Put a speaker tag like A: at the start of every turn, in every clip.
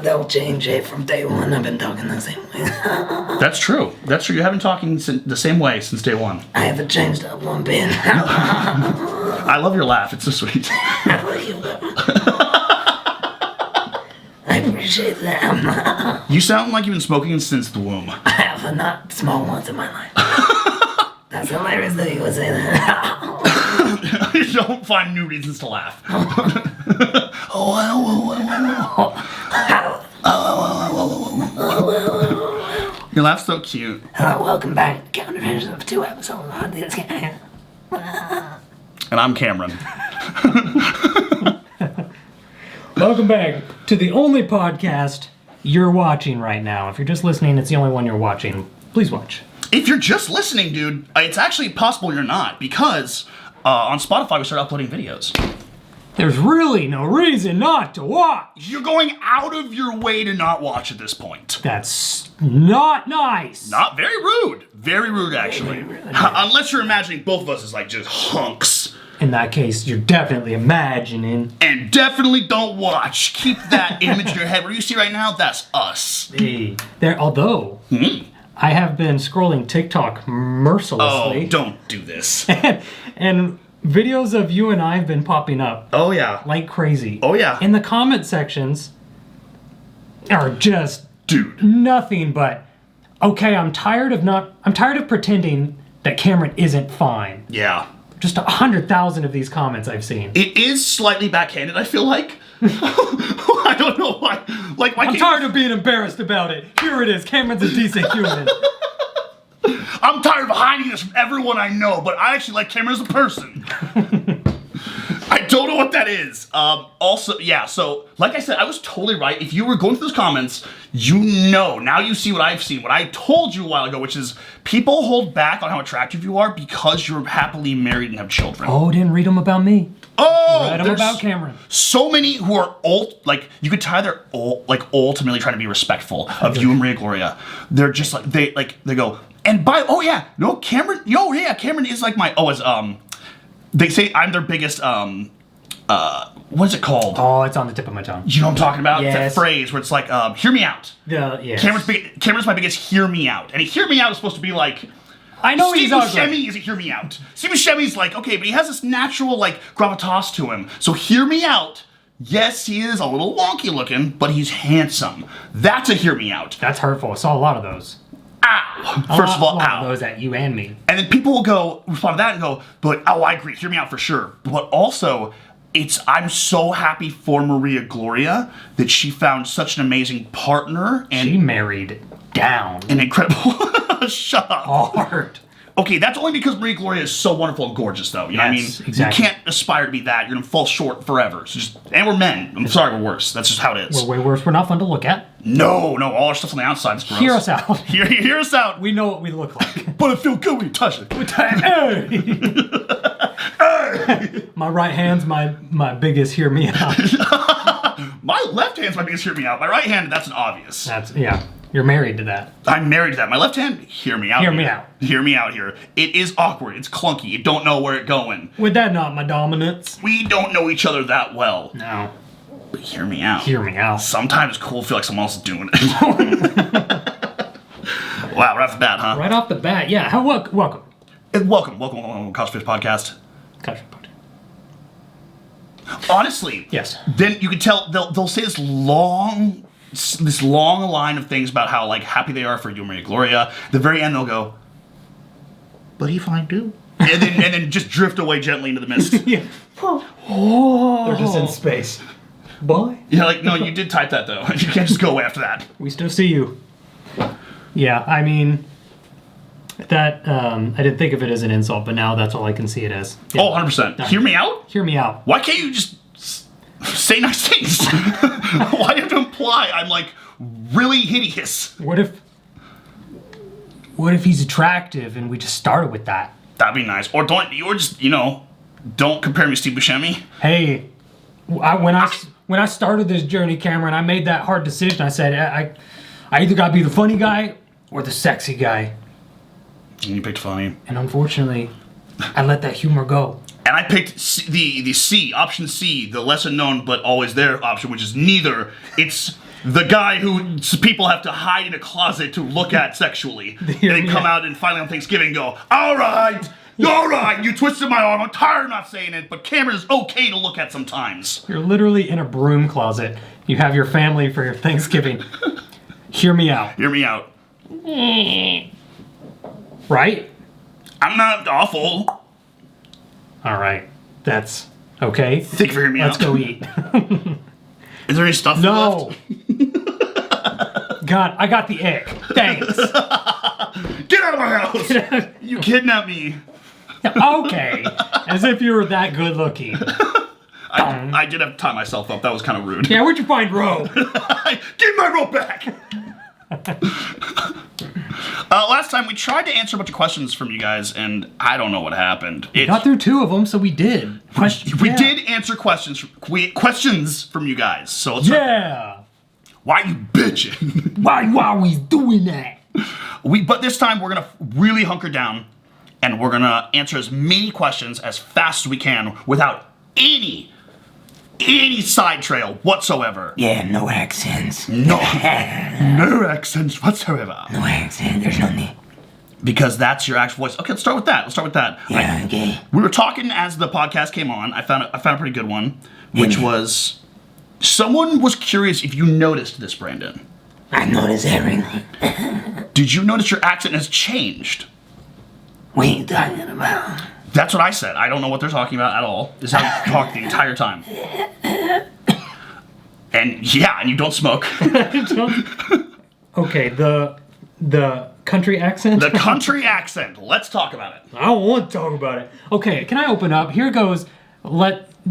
A: They'll change it from day one. I've been talking the same way.
B: That's true. That's true. You have been talking the same way since day one.
A: I haven't changed up one bit.
B: I love your laugh. It's so sweet.
A: I appreciate that.
B: You sound like you've been smoking since the womb.
A: I have not smoked once in my life. That's hilarious that you would say that.
B: You don't find new reasons to laugh. Your laugh's so cute.
A: Hello, welcome back to Countermeasures of 2 episodes of this game.
B: And I'm Cameron.
C: Welcome back to the only podcast you're watching right now. If you're just listening, it's the only one you're watching. Please watch.
B: If you're just listening, dude, it's actually possible you're not, because on Spotify we started uploading videos.
C: There's really no reason not to watch.
B: You're going out of your way to not watch at this point.
C: That's not nice.
B: Not very rude. Very rude, actually. Unless you're imagining both of us as like just hunks.
C: In that case, you're definitely imagining.
B: And definitely don't watch. Keep that image in your head. What you see right now, that's us.
C: Hey, although I have been scrolling TikTok mercilessly.
B: Oh, don't do this.
C: and videos of you and I have been popping up.
B: Oh, yeah.
C: Like crazy.
B: Oh, yeah.
C: And the comment sections are just
B: dude,
C: nothing but, okay, I'm tired of pretending that Cameron isn't fine.
B: Yeah.
C: Just 100,000 of these comments I've seen.
B: It is slightly backhanded, I feel like. I don't know why. Like, why
C: I'm tired of being embarrassed about it. Here it is. Cameron's a decent human.
B: I'm tired of hiding this from everyone I know, but I actually like Cameron as a person. I don't know what that is. Also, yeah, so, like I said, I was totally right. If you were going through those comments, you know, now you see what I've seen, what I told you a while ago, which is people hold back on how attractive you are because you're happily married and have children.
C: Oh, didn't read them about me.
B: Oh!
C: Read them about Cameron.
B: So many who are you could tell they're ultimately trying to be respectful of you and Maria Gloria. They're just like, they go, and Cameron is like my, they say I'm their biggest, what is it called?
C: Oh, it's on the tip of my tongue.
B: You know what I'm talking about?
C: Yes.
B: That phrase where it's like, hear me out.
C: Yes.
B: Cameron's my biggest hear me out. And hear me out is supposed to be like,
C: I know
B: Steve
C: he's ugly.
B: Buscemi is a hear me out. Steve Buscemi's like, okay, but he has this natural, like, gravitas to him. So hear me out. Yes, he is a little wonky looking, but he's handsome. That's a hear me out.
C: That's hurtful. I saw a lot of those.
B: Ow. First of all,
C: a lot
B: ow.
C: of those at you and me.
B: And then people will respond to that and go, but, oh, I agree, hear me out for sure. But also, I'm so happy for Maria Gloria that she found such an amazing partner. And
C: She married down.
B: an incredible... Shut up.
C: Hard.
B: Okay, that's only because Maria Gloria is so wonderful and gorgeous, though. You know what I mean?
C: Exactly.
B: You can't aspire to be that. You're going to fall short forever. And we're men. I'm sorry, we're worse. That's just how it is.
C: We're way worse. We're not fun to look at.
B: No, all our stuff on the outside is gross.
C: Hear us out.
B: Hear us out.
C: We know what we look like.
B: But it feels good when you touch it.
C: Hey! My right hand's my biggest hear me out.
B: My left hand's my biggest hear me out. My right hand, that's an obvious.
C: Yeah. You're married to that.
B: I'm married to that. My left hand, hear me out.
C: Hear me out.
B: Hear me out here. It is awkward. It's clunky. You don't know where it's going.
C: Would that not my dominance?
B: We don't know each other that well.
C: No.
B: But hear me out.
C: Hear me out.
B: Sometimes it's cool to feel like someone else is doing it. Wow, right off the bat, huh?
C: Right off the bat, yeah. Welcome.
B: Welcome, Cosfish Podcast.
C: Gotcha.
B: Honestly,
C: Yes.
B: Then you can tell they'll say this long line of things about how like happy they are for you and Maria Gloria. The very end they'll go, but he fine too. and then just drift away gently into the mist.
C: Yeah. Oh. They're just in space. Boy.
B: Yeah, like, no, you did type that though. You can't just go away after that.
C: We still see you. Yeah, I mean, that, I didn't think of it as an insult, but now that's all I can see it as. Yeah.
B: Oh, 100%. Hear me out?
C: Hear me out.
B: Why can't you just say nice things? Why do you have to imply I'm, like, really hideous?
C: What if he's attractive and we just started with that?
B: That'd be nice. Or don't compare me to Steve Buscemi.
C: Hey, when I started this journey, Cameron, I made that hard decision. I said, I either gotta be the funny guy or the sexy guy.
B: And you picked funny.
C: And unfortunately, I let that humor go.
B: And I picked the C, option C, the lesser known but always there option, which is neither. It's the guy who people have to hide in a closet to look at sexually. And then come out and finally on Thanksgiving go, all right, you twisted my arm. I'm tired of not saying it, but Cameron's okay to look at sometimes.
C: You're literally in a broom closet. You have your family for your Thanksgiving. Hear me out.
B: Hear me out.
C: Right?
B: I'm not awful.
C: All right. That's okay.
B: Thank you for hearing me
C: Let's
B: out.
C: go eat.
B: Is there any stuff
C: No.
B: left?
C: God, I got the ick. Thanks.
B: Get out of my house! You kidnapped me.
C: Okay. As if you were that good looking.
B: I did have to tie myself up. That was kind of rude.
C: Yeah, where'd you find rope?
B: Give my rope back! Last time we tried to answer a bunch of questions from you guys, and I don't know what happened.
C: Got through 2 of them, so we did.
B: We did answer questions from you guys. So let's start.
C: Yeah.
B: Why you bitching?
C: Why are we doing that?
B: But this time we're gonna really hunker down, and we're gonna answer as many questions as fast as we can without any side trail whatsoever.
A: Yeah, no accents.
B: No accents whatsoever.
A: No accent, there's no need.
B: Because that's your actual voice. Okay, let's start with that.
A: Yeah, okay.
B: We were talking as the podcast came on. I found a pretty good one, which was someone was curious if you noticed this, Brandon.
A: I notice everything.
B: Did you notice your accent has changed?
A: What are you talking about?
B: That's what I said. I don't know what they're talking about at all. This is how you talk the entire time. And you don't smoke.
C: Okay, the country accent?
B: The country accent. Let's talk about it.
C: I don't want to talk about it. Okay, can I open up? Here goes.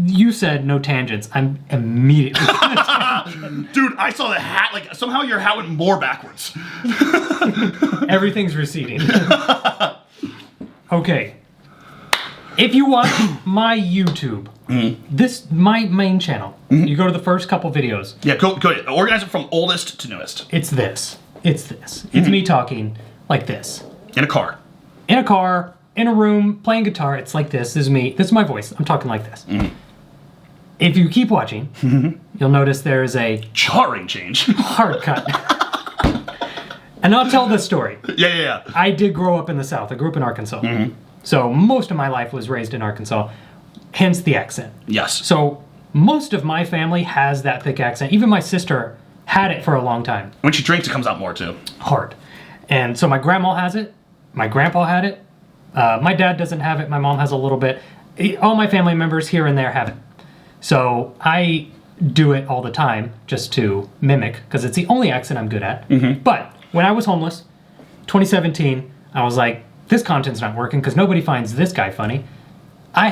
C: You said no tangents. I'm immediately.
B: Dude, I saw the hat. Like, somehow your hat went more backwards.
C: Everything's receding. Okay. If you watch my YouTube, my main channel, you go to the first couple videos.
B: Yeah, go. Organize it from oldest to newest.
C: It's this. It's me talking like this.
B: In a car.
C: In a car, in a room, playing guitar. It's like this. This is me. This is my voice. I'm talking like this. If you keep watching, you'll notice there is a
B: Jarring change.
C: hard cut. And I'll tell this story.
B: Yeah.
C: I did grow up in the South. I grew up in Arkansas. So most of my life was raised in Arkansas, hence the accent.
B: Yes.
C: So most of my family has that thick accent. Even my sister had it for a long time.
B: When she drinks, it comes out more too.
C: Hard. And so my grandma has it. My grandpa had it. My dad doesn't have it. My mom has a little bit. All my family members here and there have it. So I do it all the time just to mimic, because it's the only accent I'm good at. But when I was homeless, 2017, I was like, this content's not working because nobody finds this guy funny. I'm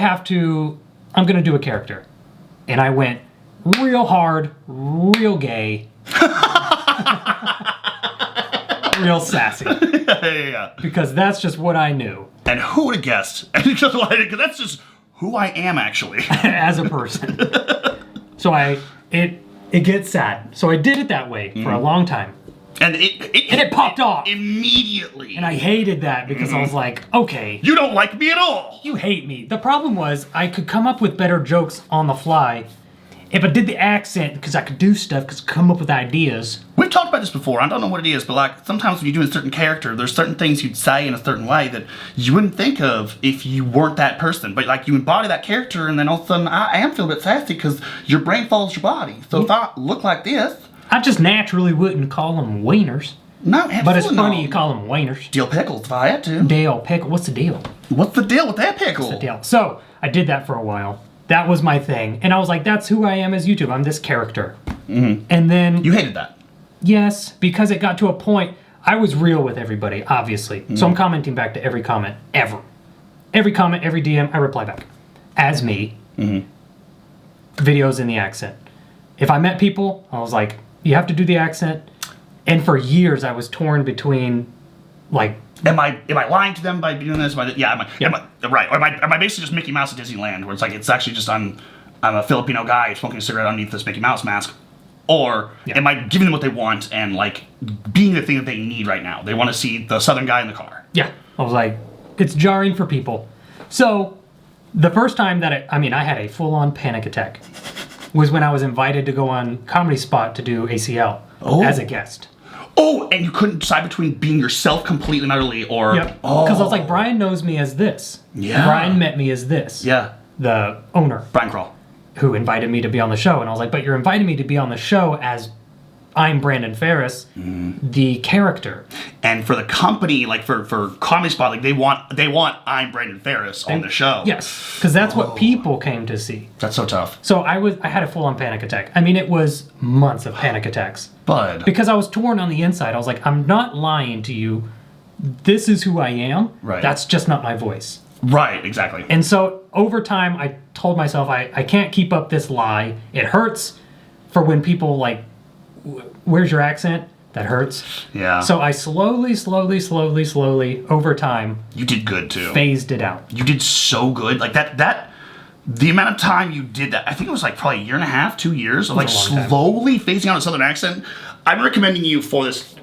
C: going to do a character. And I went real hard, real gay, real sassy.
B: Yeah.
C: Because that's just what I knew
B: And who would have guessed? Because that's just who I am, actually.
C: as a person. So it gets sad. So I did it that way for a long time.
B: And it
C: popped off.
B: Immediately.
C: And I hated that because I was like, okay,
B: You don't like me at all.
C: you hate me. The problem was I could come up with better jokes on the fly if I did the accent, because I could do stuff, because come up with ideas.
B: We've talked about this before. I don't know what it is, but like sometimes when you do a certain character, there's certain things you'd say in a certain way that you wouldn't think of if you weren't that person. But like you embody that character, and then all of a sudden I am feeling a bit sassy because your brain follows your body. So if I look like this,
C: I just naturally wouldn't call them wieners.
B: no, absolutely
C: But it's funny
B: not.
C: you call them wieners.
B: Deal pickles if I had to.
C: Dale pickle. What's the deal?
B: What's the deal with that pickle?
C: Deal. So I did that for a while. That was my thing. And I was like, that's who I am as YouTube. I'm this character. And then,
B: You hated that.
C: yes, because it got to a point, I was real with everybody, obviously. So I'm commenting back to every comment, ever. Every comment, every DM, I reply back. As me. Videos in the accent. If I met people, I was like, you have to do the accent. And for years, I was torn between, like,
B: Am I lying to them by doing this? Am I right? Or am I basically just Mickey Mouse at Disneyland, where it's like it's actually just I'm a Filipino guy smoking a cigarette underneath this Mickey Mouse mask, or am I giving them what they want and like being the thing that they need right now? They want to see the Southern guy in the car.
C: yeah. I was like, it's jarring for people. So The first time that I had a full-on panic attack was when I was invited to go on Comedy Spot to do ACL as a guest.
B: Oh, and you couldn't decide between being yourself completely and utterly or...
C: Yep. Because I was like, Brian knows me as this.
B: Yeah.
C: Brian met me as this.
B: Yeah.
C: The owner.
B: Brian Crawl.
C: Who invited me to be on the show. And I was like, but you're inviting me to be on the show as I'm Brandon Ferris, the character.
B: And for the company, like for Comedy Spot, like they want I'm Brandon Ferris on the show.
C: Yes, because that's what people came to see.
B: That's so tough.
C: So I had a full-on panic attack. I mean, it was months of panic attacks.
B: Bud.
C: Because I was torn on the inside. I was like, I'm not lying to you. This is who I am.
B: Right.
C: That's just not my voice.
B: Right, exactly.
C: And so over time, I told myself, I can't keep up this lie. It hurts for when people like, where's your accent? That hurts.
B: Yeah.
C: So I slowly, over time,
B: You did good too.
C: phased it out.
B: You did so good. Like that the amount of time you did that, I think it was like probably a year and a half, 2 years of like
C: a long time.
B: slowly phasing out a southern accent. I'm recommending you for this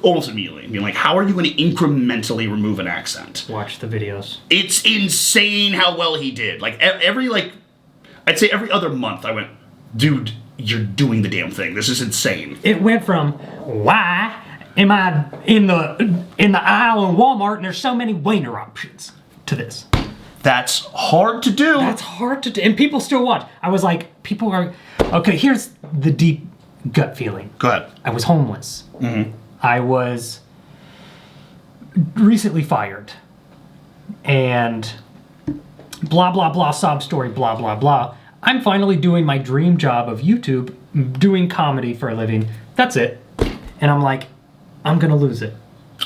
B: almost immediately. I mean, like, how are you going to incrementally remove an accent?
C: Watch the videos.
B: It's insane how well he did. Like I'd say every other month I went, dude, you're doing the damn thing. This is insane.
C: It went from, why am I in the aisle in Walmart and there's so many wiener options, to this.
B: That's hard to do.
C: That's hard to do. And people still watch. I was like, people are... Okay, here's the deep gut feeling.
B: Go ahead.
C: I was homeless. I was recently fired. And blah, blah, blah, sob story, blah, blah, blah. I'm finally doing my dream job of YouTube, doing comedy for a living. That's it. And I'm like, I'm going to lose it.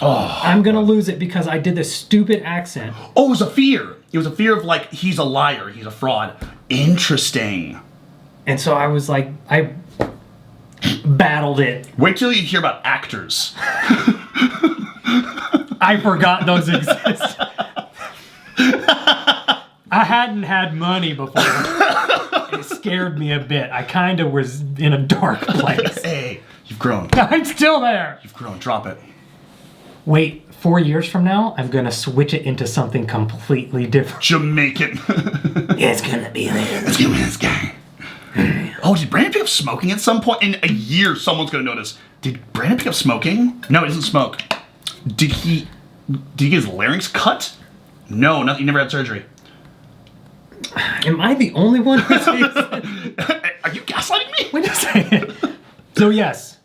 C: I'm going to lose it because I did this stupid accent.
B: Oh, it was a fear. It was a fear of like, he's a liar, he's a fraud. Interesting.
C: And so I was like, I battled it.
B: Wait till you hear about actors.
C: I forgot those exist. I hadn't had money before. It scared me a bit. I kind of was in a dark place.
B: Hey, you've grown.
C: I'm still there.
B: You've grown. Drop it.
C: Wait, 4 years from now, I'm going to switch it into something completely different.
B: Jamaican.
A: It's gonna be there.
B: Let's give me this guy. Oh, did Brandon pick up smoking at some point? In a year, someone's gonna notice. Did Brandon pick up smoking? No, he doesn't smoke. Did he get his larynx cut? No, nothing. He never had surgery.
C: Am I the only one who sees it?
B: Are you gaslighting me?
C: Wait a second. So yes,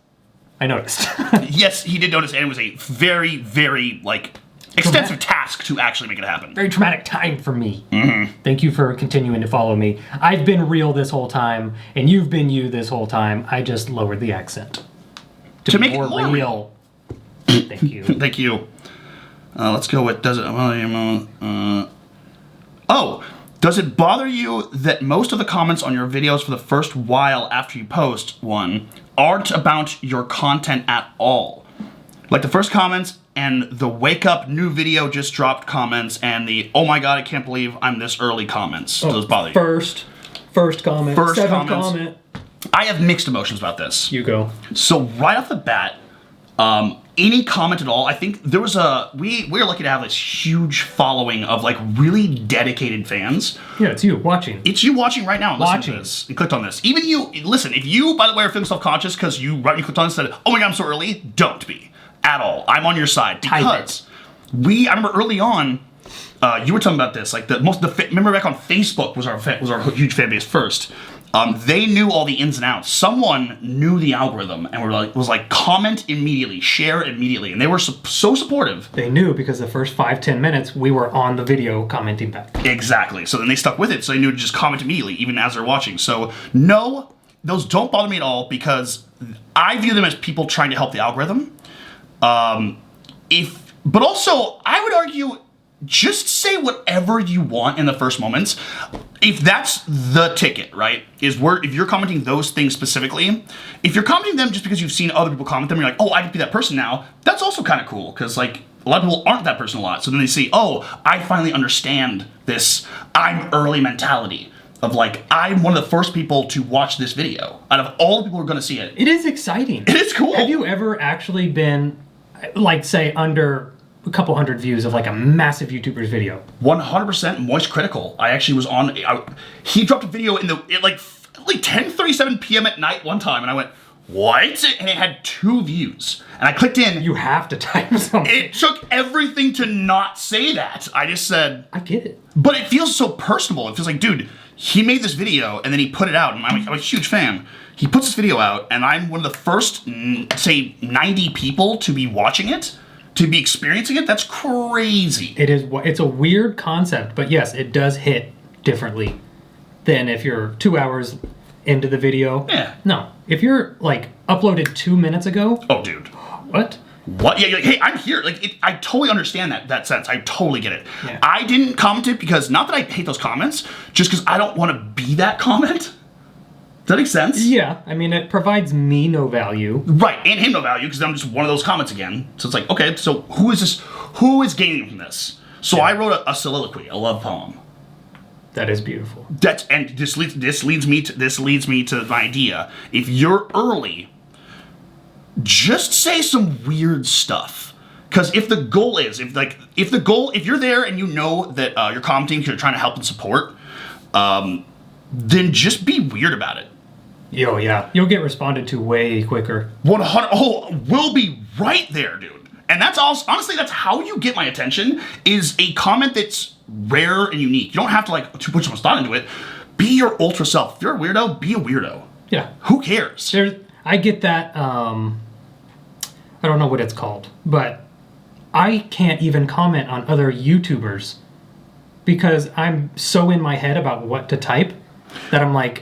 C: I noticed.
B: Yes, he did notice, and it was a very, very, like, extensive task to actually make it happen.
C: Very traumatic time for me. Thank you for continuing to follow me. I've been real this whole time, and you've been you this whole time. I just lowered the accent.
B: To make it
C: more
B: more
C: real. Thank you.
B: Thank you. Let's go with, does it bother you that most of the comments on your videos for the first while after you post one aren't about your content at all? Like the first comments and the wake up new video just dropped comments and the oh my god I can't believe I'm this early comments. Do those bother you?
C: First comment.
B: First
C: Seventh
B: comments.
C: comment.
B: I have mixed emotions about this.
C: You go.
B: So right off the bat, any comment at all, I think there was we're lucky to have this huge following of like really dedicated fans.
C: Yeah, it's you watching.
B: It's you watching right now and listening
C: Watching.
B: to this. You clicked on this. Even you, listen, if you, by the way, are feeling self-conscious because you clicked on this and said, oh my god, I'm so early, don't be. At all. I'm on your side. Because I remember early on, you were talking about this, like remember back on Facebook was our huge fan base first. They knew all the ins and outs. Someone knew the algorithm and was like, comment immediately, share immediately, and they were so supportive.
C: They knew because the first 5-10 minutes we were on the video commenting back.
B: Exactly. So then they stuck with it. So they knew to just comment immediately, even as they're watching. So no, those don't bother me at all because I view them as people trying to help the algorithm. But also, I would argue, just say whatever you want in the first moments. If that's the ticket, right? If you're commenting those things specifically, if you're commenting them just because you've seen other people comment them, you're like, oh, I can be that person now. That's also kind of cool because like a lot of people aren't that person a lot. So then they see, oh, I finally understand this I'm early mentality of like, I'm one of the first people to watch this video out of all the people who are going to see it.
C: It is exciting.
B: It is cool.
C: Have you ever actually been, like, say, under a couple hundred views of like a massive YouTuber's video.
B: 100% Moist Critical. I actually was on. He dropped a video at like 10:37 p.m. at night one time, and I went, "What?" And it had 2 views, and I clicked in.
C: You have to type something.
B: It took everything to not say that. I just said,
C: I get it.
B: but it feels so personal. It feels like, dude, he made this video and then he put it out, and I'm a huge fan. He puts this video out, and I'm one of the first, say, 90 people to be watching it, to be experiencing it. That's crazy.
C: It's a weird concept, but yes, it does hit differently than if you're 2 hours into the video.
B: Yeah.
C: No, if you're like uploaded 2 minutes ago.
B: Oh, dude.
C: What?
B: What? Yeah, hey, I'm here. Like, I totally understand that sense. I totally get it.
C: Yeah.
B: I didn't comment it because, not that I hate those comments, just because I don't want to be that comment. Does that make sense?
C: Yeah, I mean, it provides me no value.
B: Right, and him no value, because I'm just one of those comments again. So it's like, okay, so who is this? Who is gaining from this? So I wrote a soliloquy, a love poem.
C: That is beautiful.
B: This leads me to my idea. If you're early, just say some weird stuff. Because if the goal is, if you're there and you know that you're commenting because you're trying to help and support, then just be weird about it.
C: Yo, yeah. You'll get responded to way quicker.
B: 100. Oh, we'll be right there, dude. And that's also, honestly, that's how you get my attention, is a comment that's rare and unique. You don't have to to put so much thought into it. Be your ultra self. If you're a weirdo, be a weirdo.
C: Yeah.
B: Who cares?
C: I get that, I don't know what it's called, but I can't even comment on other YouTubers because I'm so in my head about what to type that I'm like,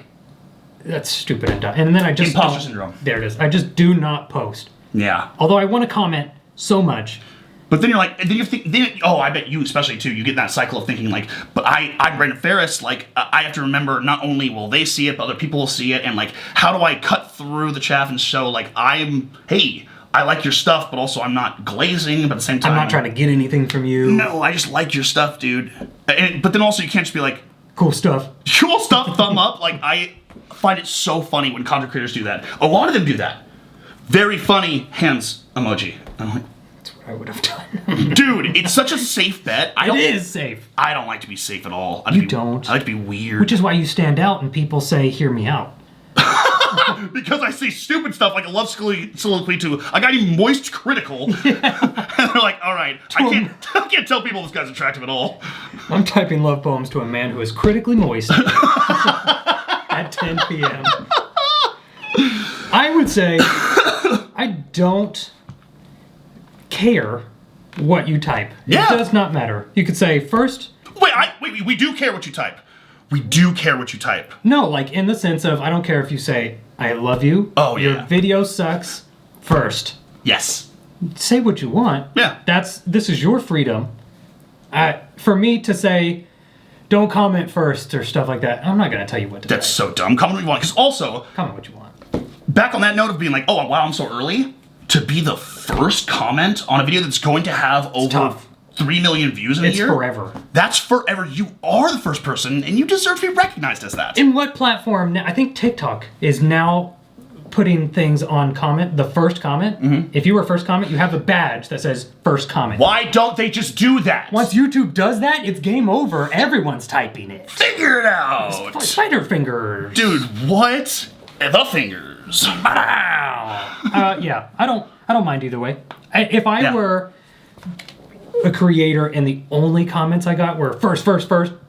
C: that's stupid and dumb. And then I just...
B: Imposter syndrome.
C: There it is. I just do not post.
B: Yeah.
C: Although I want to comment so much.
B: But then you're like, and then you think, I bet you especially too, you get in that cycle of thinking like, but I'm Brandon Ferris, I have to remember not only will they see it, but other people will see it, and how do I cut through the chaff and show hey, I like your stuff, but also I'm not glazing, but at the same time...
C: I'm not trying to get anything from you.
B: No, I just like your stuff, dude. But then also you can't just be like...
C: Cool stuff.
B: Cool stuff, thumb up. I find it so funny when content creators do that. A lot of them do that. Very funny hands emoji. I'm like...
C: That's what I would have done.
B: Dude, it's such a safe bet.
C: It is safe.
B: I don't like to be safe at all.
C: You don't.
B: I like to be weird.
C: Which is why you stand out and people say, hear me out.
B: Because I say stupid stuff like a love soliloquy to a guy named Moist Critical. Yeah. And they're like, all right, I can't tell people this guy's attractive at all.
C: I'm typing love poems to a man who is critically moist at 10 p.m. I would say I don't care what you type.
B: Yeah.
C: It does not matter. You could say first...
B: Wait, we do care what you type. We do care what you type.
C: No, in the sense of, I don't care if you say, I love you.
B: Oh,
C: your
B: yeah.
C: video sucks. First.
B: Yes.
C: Say what you want.
B: Yeah.
C: This is your freedom. For me to say, don't comment first or stuff like that, I'm not going to tell you what to
B: That's
C: say.
B: so dumb. Comment what you want. Because also,
C: Comment what you want.
B: back on that note of being like, oh, wow, I'm so early, to be the first comment on a video that's going to have over
C: tough.
B: 3 million views in a
C: It's
B: year.
C: forever.
B: That's forever. You are the first person, and you deserve to be recognized as that.
C: In what platform? I think TikTok is now putting things on comment, the first comment. Mm-hmm. If you were first comment, you have a badge that says first comment.
B: Why don't they just do that?
C: Once YouTube does that, it's game over. Everyone's typing it.
B: Figure it out.
C: Spider fingers.
B: Dude, what? The fingers.
C: Wow. Yeah, I don't mind either way. If I were a creator and the only comments I got were first,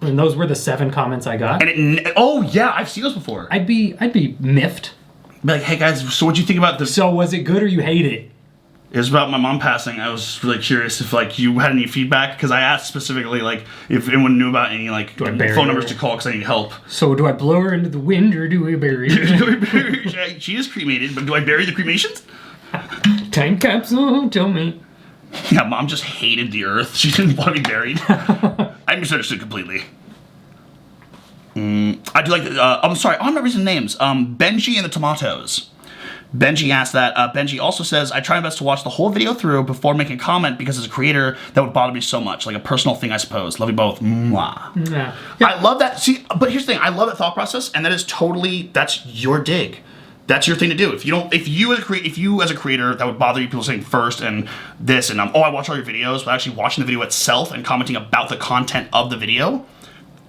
C: and those were the 7 comments I got,
B: Oh yeah, I've seen those before.
C: I'd be miffed.
B: Be like, hey guys, so what'd you think about this?
C: So was it good or you hate it?
B: It was about my mom passing. I was really curious if you had any feedback, because I asked specifically if anyone knew about any phone numbers to call because I need help.
C: So do I blow her into the wind or do we bury her?
B: She is cremated, but do I bury the cremations?
C: Time capsule, tell me.
B: Yeah, Mom just hated the earth. She didn't want to be buried. I misunderstood completely. I do I'm sorry, I'm not reading names. Benji and the Tomatoes. Benji asked that. Benji also says, I try my best to watch the whole video through before making a comment because as a creator, that would bother me so much. Like a personal thing, I suppose. Love you both. Mwah.
C: Yeah.
B: I love that. See, but here's the thing. I love that thought process, and that is that's your dig. That's your thing to do. If you as a creator, that would bother you, people saying first and this and I watch all your videos, but actually watching the video itself and commenting about the content of the video,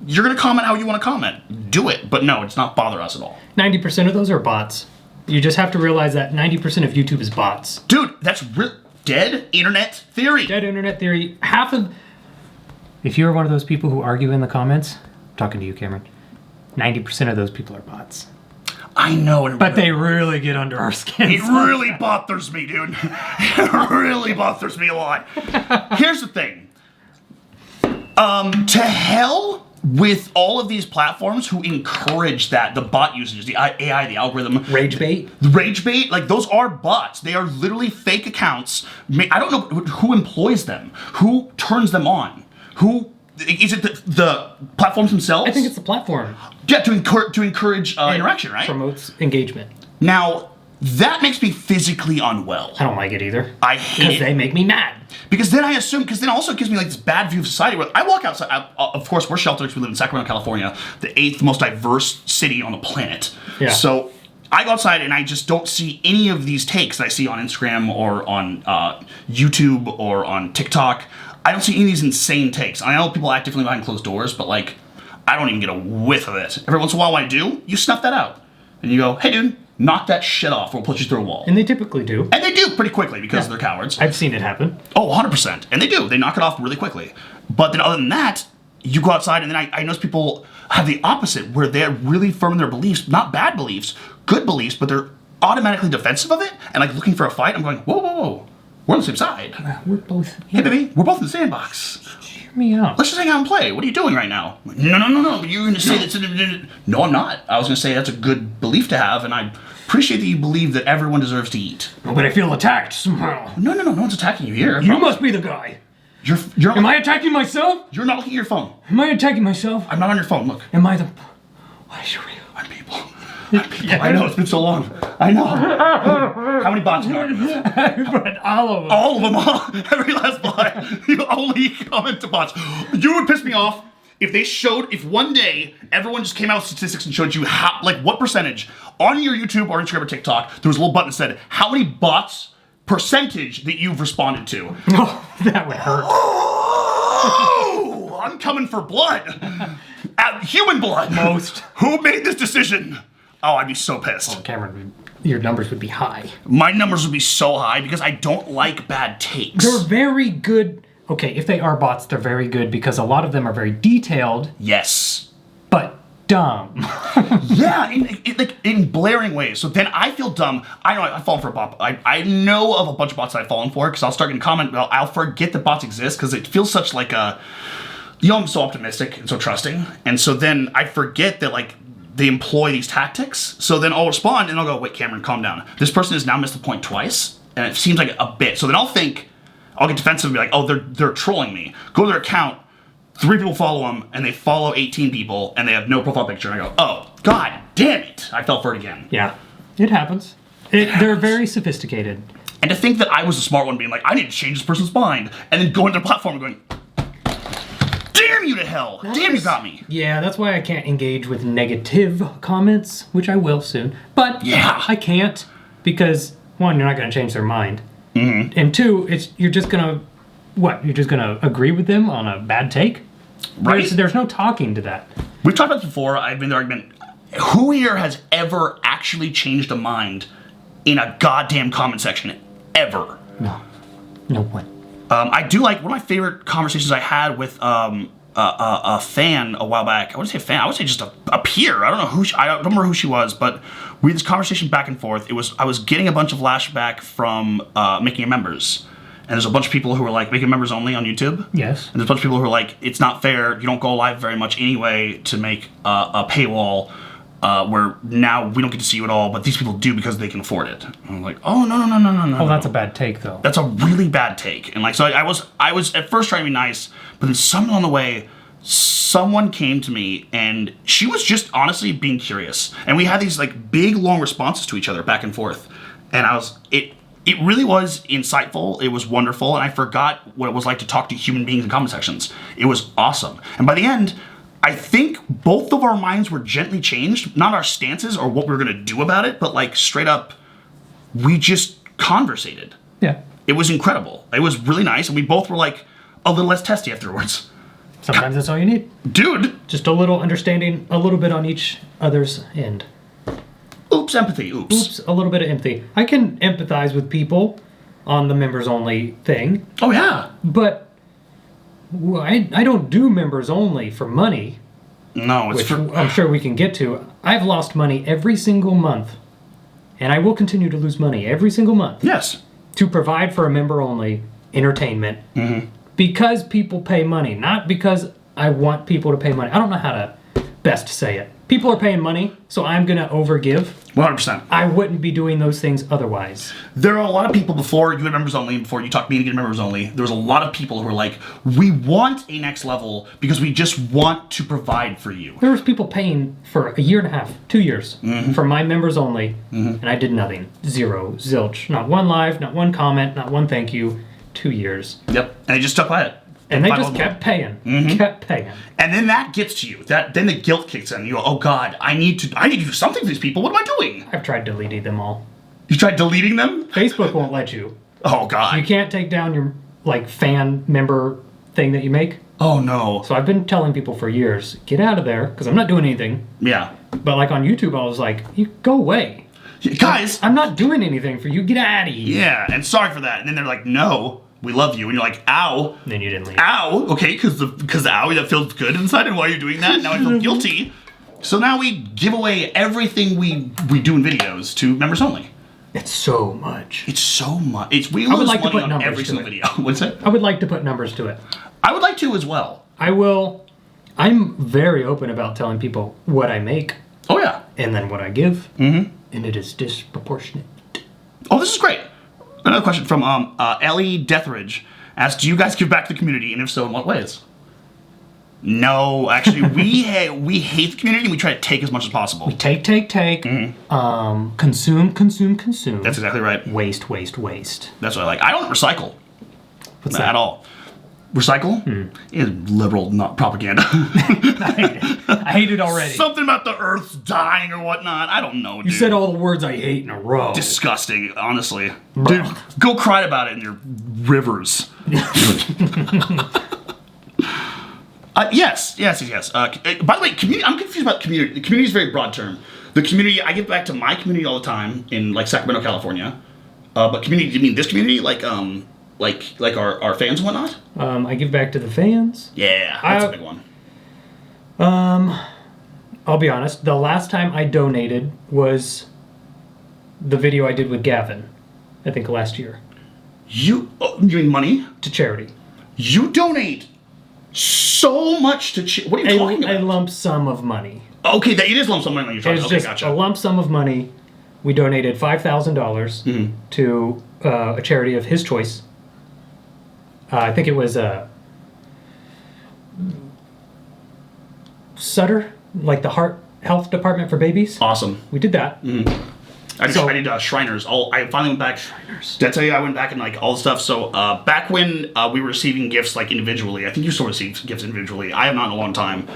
B: you're gonna comment how you want to comment. Do it, but no, it's not bother us at all.
C: 90% of those are bots. You just have to realize that 90% of YouTube is bots.
B: Dude, that's dead internet theory.
C: Dead internet theory. If you're one of those people who argue in the comments, I'm talking to you, Cameron, 90% of those people are bots.
B: I know,
C: But they really get under our skin.
B: It really bothers me, dude. It really bothers me a lot. Here's the thing. To hell with all of these platforms who encourage that, the bot usage, the AI, the algorithm.
C: Rage bait?
B: Rage bait, like those are bots. They are literally fake accounts. I don't know who employs them, who turns them on, who, is it the platforms themselves?
C: I think it's the platform.
B: Yeah, to encourage interaction, right?
C: Promotes engagement.
B: Now, that makes me physically unwell.
C: I don't like it either.
B: I hate
C: Because
B: it.
C: they make me mad.
B: Because then also it gives me like this bad view of society where I walk outside. Of course, we're sheltered because we live in Sacramento, California, the 8th most diverse city on the planet.
C: Yeah.
B: So I go outside and I just don't see any of these takes that I see on Instagram or on YouTube or on TikTok. I don't see any of these insane takes. I know people act differently behind closed doors, but like, I don't even get a whiff of it. Every once in a while when I do, you snuff that out. And you go, hey dude, knock that shit off or we'll put you through a wall.
C: And they typically do.
B: And they do pretty quickly because they're cowards.
C: I've seen it happen.
B: Oh, 100%. And they do. They knock it off really quickly. But then other than that, you go outside and then I notice people have the opposite where they're really firm in their beliefs, not bad beliefs, good beliefs, but they're automatically defensive of it and like looking for a fight. I'm going, whoa, whoa, whoa. We're on the same side.
C: We're both.
B: Hey, baby, we're both in the sandbox.
C: Hear me out.
B: Let's just hang out and play. What are you doing right now? No. You're going to say that's... No, I'm not. I was going to say that's a good belief to have, and I appreciate that you believe that everyone deserves to eat.
C: But I feel attacked somehow.
B: No one's attacking you here.
C: You must be the guy.
B: You're
C: Am I attacking myself?
B: You're not looking at your phone.
C: Am I attacking myself?
B: I'm not on your phone. Look.
C: Am I the... Why should we...
B: I'm people. I know, it's been so long. I know. How many bots are you
C: But all of them.
B: All of them. Every last bot. You only comment to bots. You would piss me off if one day everyone just came out with statistics and showed you how, like what percentage on your YouTube or Instagram or TikTok, there was a little button that said how many bots percentage that you've responded to.
C: Oh, that would hurt.
B: Oh, I'm coming for blood. Human blood.
C: Most.
B: Who made this decision? Oh, I'd be so pissed.
C: Cameron, your numbers would be high.
B: My numbers would be so high because I don't like bad takes.
C: They're very good. Okay, if they are bots, they're very good because a lot of them are very detailed,
B: Yes.
C: but dumb.
B: Yeah, in blaring ways. So then I feel dumb. I know I've fallen for a bot. I know of a bunch of bots that I've fallen for because I'll start getting comment. I'll forget that bots exist because it feels such like a... You know, I'm so optimistic and so trusting. And so then I forget that like they employ these tactics. So then I'll respond and I'll go, wait, Cameron, calm down. This person has now missed the point twice. And it seems like a bit. So then I'll get defensive and be like, oh, they're trolling me. Go to their account, 3 people follow them, and they follow 18 people, and they have no profile picture. And I go, oh, god damn it. I fell for it again.
C: Yeah, it happens. They're very sophisticated.
B: And to think that I was the smart one being like, I need to change this person's mind, and then go into the platform and going, damn you to hell. Damn, you got me.
C: Yeah, that's why I can't engage with negative comments, which I will soon. But
B: Yeah.
C: I can't because, one, you're not going to change their mind. Mm-hmm. And two, you're just going to, what? You're just going to agree with them on a bad take?
B: Right?
C: There's no talking to that.
B: We've talked about this before. I've been the argument. Who here has ever actually changed a mind in a goddamn comment section? Ever?
C: No one.
B: I do like one of my favorite conversations I had with a fan a while back. I wouldn't say a fan. I would say just a peer. I don't know I don't remember who she was, but we had this conversation back and forth. I was getting a bunch of flashback from making members. And there's a bunch of people who are like making members only on YouTube.
C: Yes.
B: And there's a bunch of people who are like, it's not fair. You don't go live very much anyway to make a paywall where now we don't get to see you at all, but these people do because they can afford it. And I'm like, oh, no.
C: Oh, that's a bad take, though.
B: That's a really bad take. And like, so I was at first trying to be nice, but then somewhere on the way, someone came to me and she was just honestly being curious. And we had these like big, long responses to each other back and forth. And it really was insightful. It was wonderful. And I forgot what it was like to talk to human beings in comment sections. It was awesome. And by the end, I think both of our minds were gently changed, not our stances or what we were going to do about it, but like straight up, we just conversated.
C: Yeah.
B: It was incredible. It was really nice, and we both were like a little less testy afterwards.
C: Sometimes that's all you need.
B: Dude!
C: Just a little understanding, a little bit on each other's end.
B: Oops, empathy, oops.
C: Oops, a little bit of empathy. I can empathize with people on the members only thing,
B: Oh, yeah.
C: but I don't do members only for money,
B: No, it's
C: which
B: for...
C: I'm sure we can get to. I've lost money every single month, and I will continue to lose money every single month
B: Yes.
C: to provide for a member only entertainment
B: Mm-hmm.
C: because people pay money, not because I want people to pay money. I don't know how to best say it. People are paying money, so I'm going to overgive.
B: 100%.
C: I wouldn't be doing those things otherwise.
B: There are a lot of people before you had members only, before you talked me to get members only, there was a lot of people who were like, we want a next level because we just want to provide for you.
C: There was people paying for a year and a half, 2 years, for my members only, and I did nothing. Zero, zilch. Not one live, not one comment, not one thank you. 2 years.
B: Yep. And they just stuck by it.
C: And they
B: By
C: just
B: one
C: kept
B: more.
C: paying. Kept paying.
B: And then that gets to you. Then the guilt kicks in. You go, oh God, I need to do something for these people. What am I doing?
C: I've tried deleting them all.
B: You tried deleting them?
C: Facebook won't let you.
B: Oh God.
C: You can't take down your fan member thing that you make.
B: Oh no.
C: So I've been telling people for years, get out of there, because I'm not doing anything.
B: Yeah.
C: But like on YouTube, I was like, you go away.
B: Guys.
C: I'm not doing anything for you. Get out of here.
B: Yeah, and sorry for that. And then they're like, no, we love you. And you're like, ow.
C: And then you didn't leave.
B: Ow. Okay, because ow, that feels good inside. And why are you doing that? Now I feel guilty. So now we give away everything we do in videos to members only.
C: It's so much.
B: It's so much. We
C: would
B: lose
C: like to
B: money
C: put
B: on
C: numbers
B: every
C: to
B: single
C: it.
B: video. What's that?
C: I would like to put numbers to it.
B: I would like to as well.
C: I'm very open about telling people what I make
B: Oh yeah.
C: and then what I give. Mm-hmm. And it is disproportionate.
B: Oh, this is great. Another question from Ellie Deathridge asks, do you guys give back to the community, and if so, in what ways? No, actually, we hate the community, and we try to take as much as possible.
C: Take. Consume.
B: That's exactly right.
C: Waste.
B: That's what I like. I don't recycle.
C: What's
B: At
C: that?
B: all. Recycle is liberal, not propaganda.
C: I hate it already.
B: Something about the Earth's dying or whatnot. I don't know, dude.
C: You said all the words I hate in a row.
B: Disgusting, honestly. Dude, go cry about it in your rivers. Yes. By the way, community. I'm confused about community. The community is a very broad term. The community, I give back to my community all the time in like Sacramento, California. But community, do you mean this community, like our fans and whatnot?
C: I give back to the fans.
B: Yeah, that's a big one.
C: I'll be honest. The last time I donated was the video I did with Gavin. I think last year.
B: You mean money?
C: To charity.
B: You donate so much to what are you talking
C: A
B: about?
C: lump sum of money.
B: Okay, that it is lump sum money you're talking
C: It's
B: about. Okay,
C: just
B: gotcha.
C: a lump sum of money. We donated $5,000 to a charity of his choice. I think it was Sutter, like the heart health department for babies.
B: Awesome.
C: We did that.
B: I did Shriners. I finally went back.
C: Shriners.
B: Did I tell you I went back and like all the stuff? So back when we were receiving gifts like individually, I think you still receive gifts individually. I have not in a long time.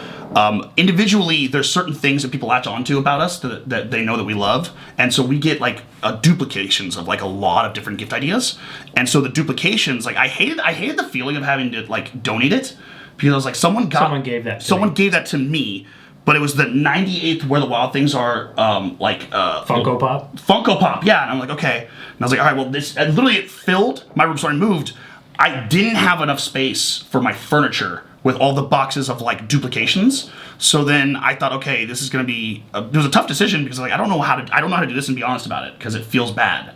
B: Individually, there's certain things that people latch onto about us that they know that we love, and so we get like duplications of like a lot of different gift ideas. And so the duplications, like I hated the feeling of having to like donate it because I was like someone gave that to me. But it was the 98th Where the Wild Things Are,
C: Funko Pop.
B: Funko Pop, yeah. And I'm like, okay. And I was like, all right, well, this, and literally it filled, my room started moved. I didn't have enough space for my furniture with all the boxes of like duplications. So then I thought, okay, this is going to be, it was a tough decision because like, I don't know how to do this and be honest about it because it feels bad.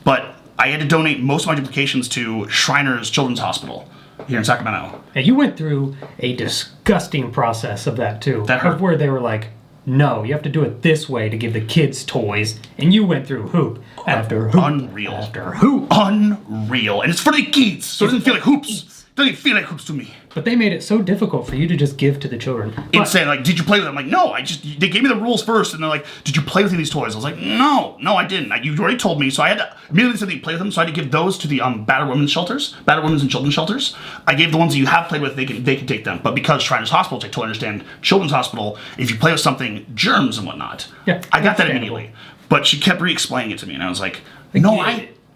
B: But I had to donate most of my duplications to Shriners Children's Hospital here in Sacramento.
C: And you went through a disgusting process of that too.
B: That hurt.
C: Of where they were like, no, you have to do it this way to give the kids toys. And you went through hoop after hoop.
B: Unreal.
C: After hoop.
B: Unreal. And it's for the kids, so it doesn't feel like hoops. Doesn't even feel like hoops to me.
C: But they made it so difficult for you to just give to the children. But
B: Insane. Like, did you play with them? I'm like, no, they gave me the rules first, and they're like, did you play with these toys? I was like, no, I didn't. You already told me, so I had to, immediately said that you play with them, so I had to give those to the battered women's and children's shelters. I gave the ones that you have played with, they can take them. But because Shriners Hospital, which I totally understand, Children's Hospital, if you play with something, germs and whatnot.
C: Yeah,
B: I got that
C: understandable.
B: immediately. But she kept re-explaining it to me, and I was like, no,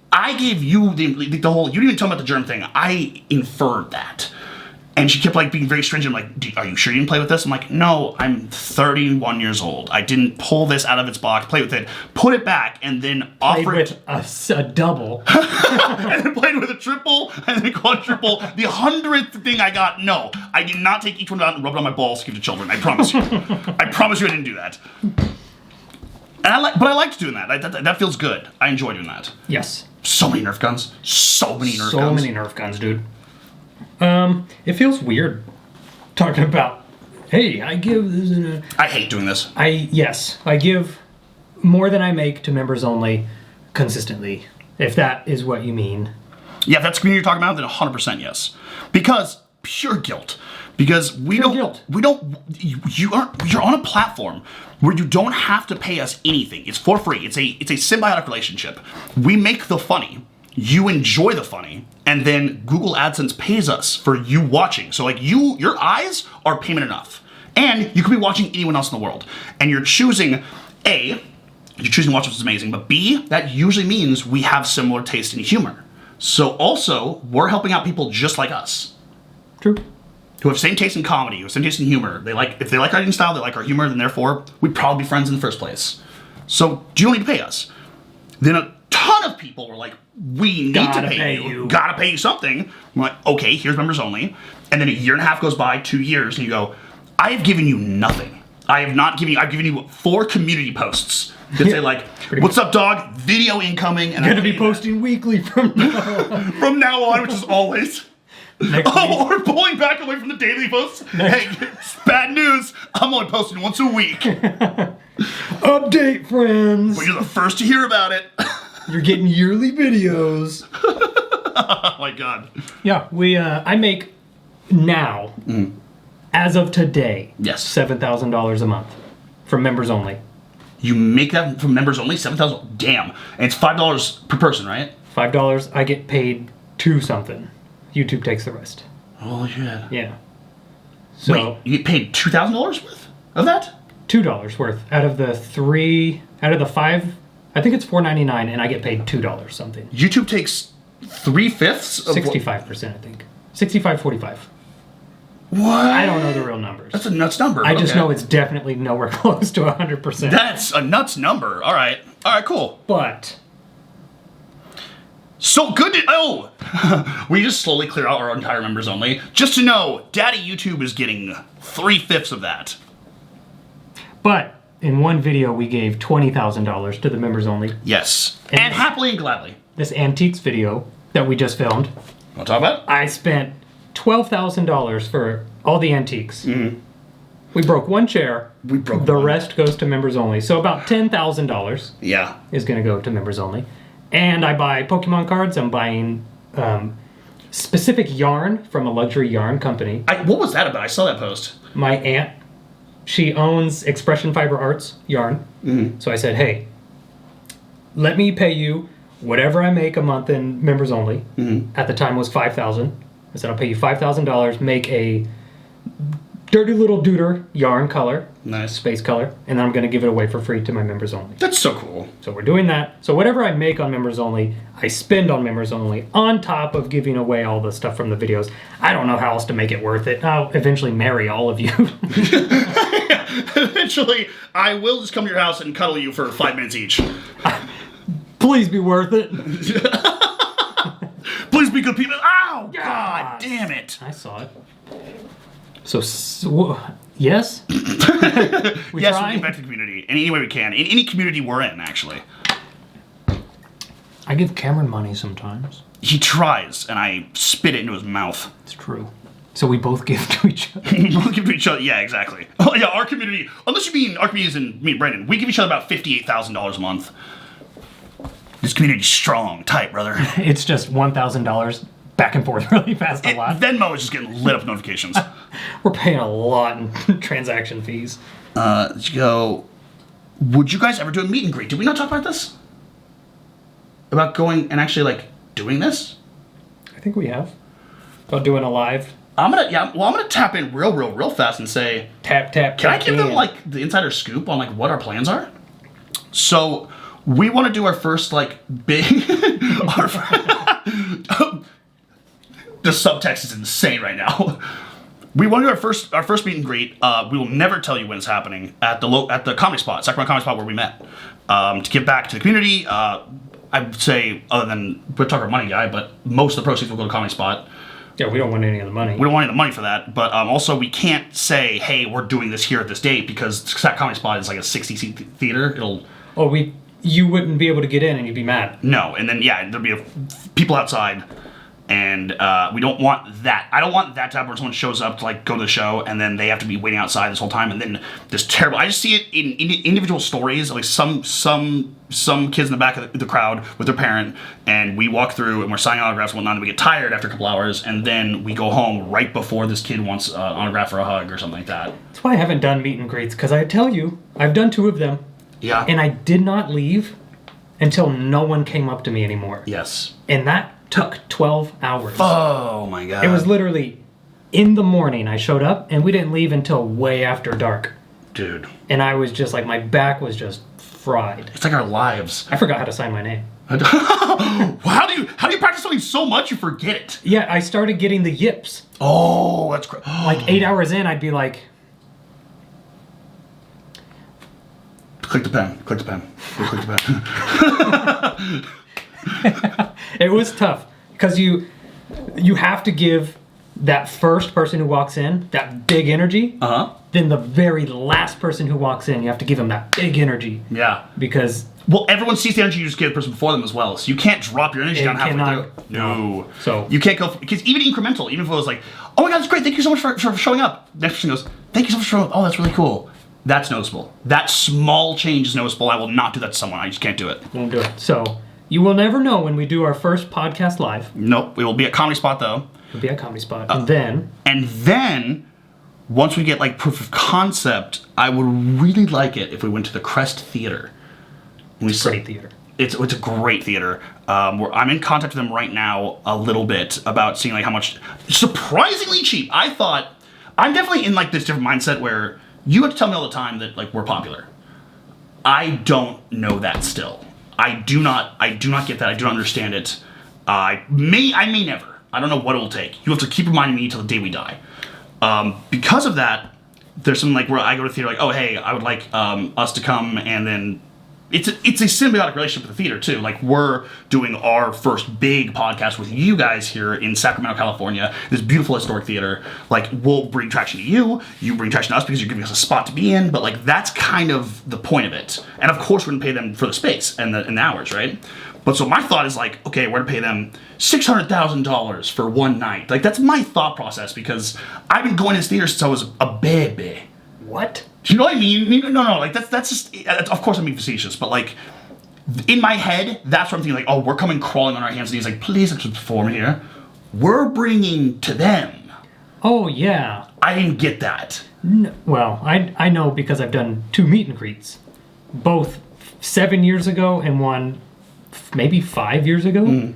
B: I gave you the whole, you didn't even tell me about the germ thing. I inferred that. And she kept like being very stringent, like, are you sure you didn't play with this? I'm like, no, I'm 31 years old. I didn't pull this out of its box, play with it, put it back, and then offer
C: played
B: it.
C: with a double.
B: And then played with a triple, and then quadruple. The 100th thing I got, no. I did not take each one out and rub it on my balls to give to children. I promise you. I promise you I didn't do that. And I liked doing that. That feels good. I enjoy doing that.
C: Yes.
B: So many Nerf guns. So many Nerf guns.
C: So many Nerf guns, dude. It feels weird talking about, hey, I give this and a...
B: I hate doing this.
C: I give more than I make to members only consistently, if that is what you mean.
B: Yeah, if that's the community you're talking about, then 100% yes. Because pure guilt. Because you're on a platform where you don't have to pay us anything. It's for free. It's a symbiotic relationship. We make the funny. You enjoy the funny, and then Google AdSense pays us for you watching. So like your eyes are payment enough. And you could be watching anyone else in the world. And you're choosing A, you're choosing to watch what's amazing, but B, that usually means we have similar taste in humor. So also, we're helping out people just like us.
C: True.
B: Who have same taste in comedy, who have same taste in humor. If they like our eating style, they like our humor, then therefore, we'd probably be friends in the first place. So, you don't need to pay us. Then a ton of people were like, we need to pay you. Gotta pay you something. I'm like, okay, here's members only. And then a year and a half goes by, 2 years, and you go, I have given you nothing. I've given you 4 community posts that say like, what's up, dog? Video incoming. And
C: I'm gonna be posting weekly from now
B: from now on, which is always. We're pulling back away from the daily posts. Hey, it's bad news. I'm only posting once a week.
C: Update, friends.
B: But you're the first to hear about it.
C: You're getting yearly videos.
B: Oh my god.
C: Yeah, I make now, as of today,
B: Yes.
C: $7,000 a month from members only.
B: You make that from members only? 7,000? Damn. And it's $5 per person, right?
C: $5, I get paid 2 something. YouTube takes the rest.
B: Holy shit.
C: Yeah. So
B: wait, you get paid $2,000 worth of that?
C: $2 worth out of the 5. I think it's $4.99, and I get paid $2 something.
B: YouTube takes 3/5 of
C: 65%, I think. 65-45.
B: What?
C: I don't know the real numbers.
B: That's a nuts number.
C: I just know it's definitely nowhere close to 100%.
B: That's a nuts number. All right, cool.
C: But
B: So good to we just slowly clear out our entire members only. Just to know, Daddy YouTube is getting 3/5 of that.
C: But in one video, we gave $20,000 to the members only.
B: Yes. And happily and gladly.
C: This antiques video that we just filmed,
B: Want to talk about it?
C: I spent $12,000 for all the antiques. Mm-hmm. We broke one chair. The rest goes to members only. So about $10,000 is going to go to members only. And I buy Pokemon cards. I'm buying specific yarn from a luxury yarn company.
B: What was that about? I saw that post.
C: My aunt, she owns Expression Fiber Arts yarn. Mm-hmm. So I said, hey, let me pay you whatever I make a month in members only. Mm-hmm. At the time it was $5,000. I said, I'll pay you $5,000, make a dirty little duder yarn color.
B: Nice.
C: Space color. And then I'm going to give it away for free to my members only.
B: That's so cool.
C: So we're doing that. So whatever I make on members only, I spend on members only, on top of giving away all the stuff from the videos. I don't know how else to make it worth it. I'll eventually marry all of you.
B: Eventually, I will just come to your house and cuddle you for 5 minutes each.
C: Please be worth it.
B: Please be good people. Ow! God damn it.
C: I saw it. So yes?
B: We
C: try?
B: We give back to the community in any way we can. In any community we're in, actually.
C: I give Cameron money sometimes.
B: He tries, and I spit it into his mouth.
C: It's true. So we both give to each other.
B: We both give to each other. Yeah, exactly. Oh yeah, our community. Unless you mean our community is in me and Brendan, we give each other about $58,000 a month. This community's strong, tight, brother.
C: It's just $1,000 back and forth really fast a lot.
B: Venmo is just getting lit up with notifications.
C: We're paying a lot in transaction fees.
B: Let's go. Would you guys ever do a meet and greet? Did we not talk about this? About going and actually like doing this?
C: I think we have. About doing a live
B: I'm gonna tap in real fast and say,
C: tap.
B: can I give them like the insider scoop on like what our plans are? So we want to do our first like big. The subtext is insane right now. We want to do our first meet and greet. We will never tell you when it's happening at the comedy spot, Sacramento Comedy Spot where we met, to give back to the community. I'd say, other than we're talking money guy, but most of the proceeds will go to Comedy Spot.
C: Yeah, we don't want any of the money.
B: We don't want any of the money for that, but also we can't say, hey, we're doing this here at this date because Sac Comedy Spot is like a 60-seat theater.
C: You wouldn't be able to get in and you'd be mad.
B: No, and then there'd be people outside, and we don't want that. I don't want that to happen where someone shows up to like go to the show and then they have to be waiting outside this whole time, and then this terrible. I just see it in individual stories, like some kids in the back of the crowd with their parent, and we walk through and we're signing autographs and whatnot, and we get tired after a couple hours, and then we go home right before this kid wants an autograph or a hug or something like that.
C: That's why I haven't done meet and greets, because I tell you, I've done 2 of them.
B: Yeah.
C: And I did not leave until no one came up to me anymore.
B: Yes.
C: And that took 12 hours.
B: Oh my god.
C: It was literally in the morning I showed up, and we didn't leave until way after dark.
B: Dude.
C: And I was just like, my back was just fried.
B: It's like our lives.
C: I forgot how to sign my name.
B: How do you practice something so much you forget it?
C: Yeah, I started getting the yips.
B: Oh, that's great.
C: Like 8 hours in, I'd be like,
B: click the pen. Click the pen. Click the pen.
C: it was tough because you have to give that first person who walks in that big energy. Then the very last person who walks in, you have to give them that big energy.
B: Yeah.
C: Because
B: everyone sees the energy you just gave the person before them as well, so you can't drop your energy down halfway through. No.
C: So
B: you can't go because even incremental. Even if it was like, oh my god, that's great. Thank you so much for showing up. Next person goes, thank you so much for showing up. Oh, that's really cool. That's noticeable. That small change is noticeable. I will not do that to someone. I just can't do it.
C: Won't do it. So you will never know when we do our first podcast live.
B: Nope. We will be at Comedy Spot though.
C: We'll be at Comedy Spot, and then once we get like proof of concept, I would really like it if we went to the Crest Theater. It's a great theater.
B: It's a great theater. I'm in contact with them right now a little bit about seeing like how much. Surprisingly cheap. I thought I'm definitely in like this different mindset where you have to tell me all the time that like we're popular. I don't know that still. I do not get that. I do not understand it. I may never. I don't know what it will take. You have to keep reminding me until the day we die. Because of that, there's something like where I go to the theater like, oh hey, I would like us to come, and then it's a symbiotic relationship with the theater too. Like we're doing our first big podcast with you guys here in Sacramento, California, this beautiful historic theater. Like we'll bring traction to you bring traction to us because you're giving us a spot to be in, but like that's kind of the point of it. And of course we're gonna pay them for the space and the hours, right? But so my thought is like, okay, we're gonna pay them $600,000 for one night. Like that's my thought process because I've been going to this theater since I was a baby.
C: What?
B: Do you know what I mean? No. Like that's just. Of course, I'm being facetious, but like in my head, that's what I'm thinking. Like, oh, we're coming crawling on our hands and knees. Like, please let us perform here. We're bringing to them.
C: Oh yeah.
B: I didn't get that.
C: Well, I know because I've done 2 meet and greets, both 7 years ago and one maybe 5 years ago, and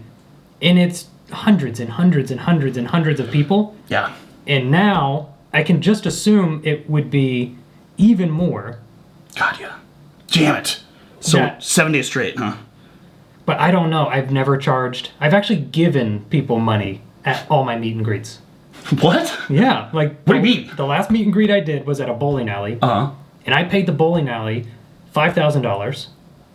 C: it's hundreds and hundreds and hundreds and hundreds of people.
B: Yeah.
C: And now I can just assume it would be even more.
B: God, yeah. Damn it. So
C: Yeah.
B: 7 days straight, huh?
C: But I don't know. I've never charged. I've actually given people money at all my meet and greets.
B: What?
C: Yeah, like
B: What do you mean?
C: The last meet and greet I did was at a bowling alley, and I paid the bowling alley $5,000,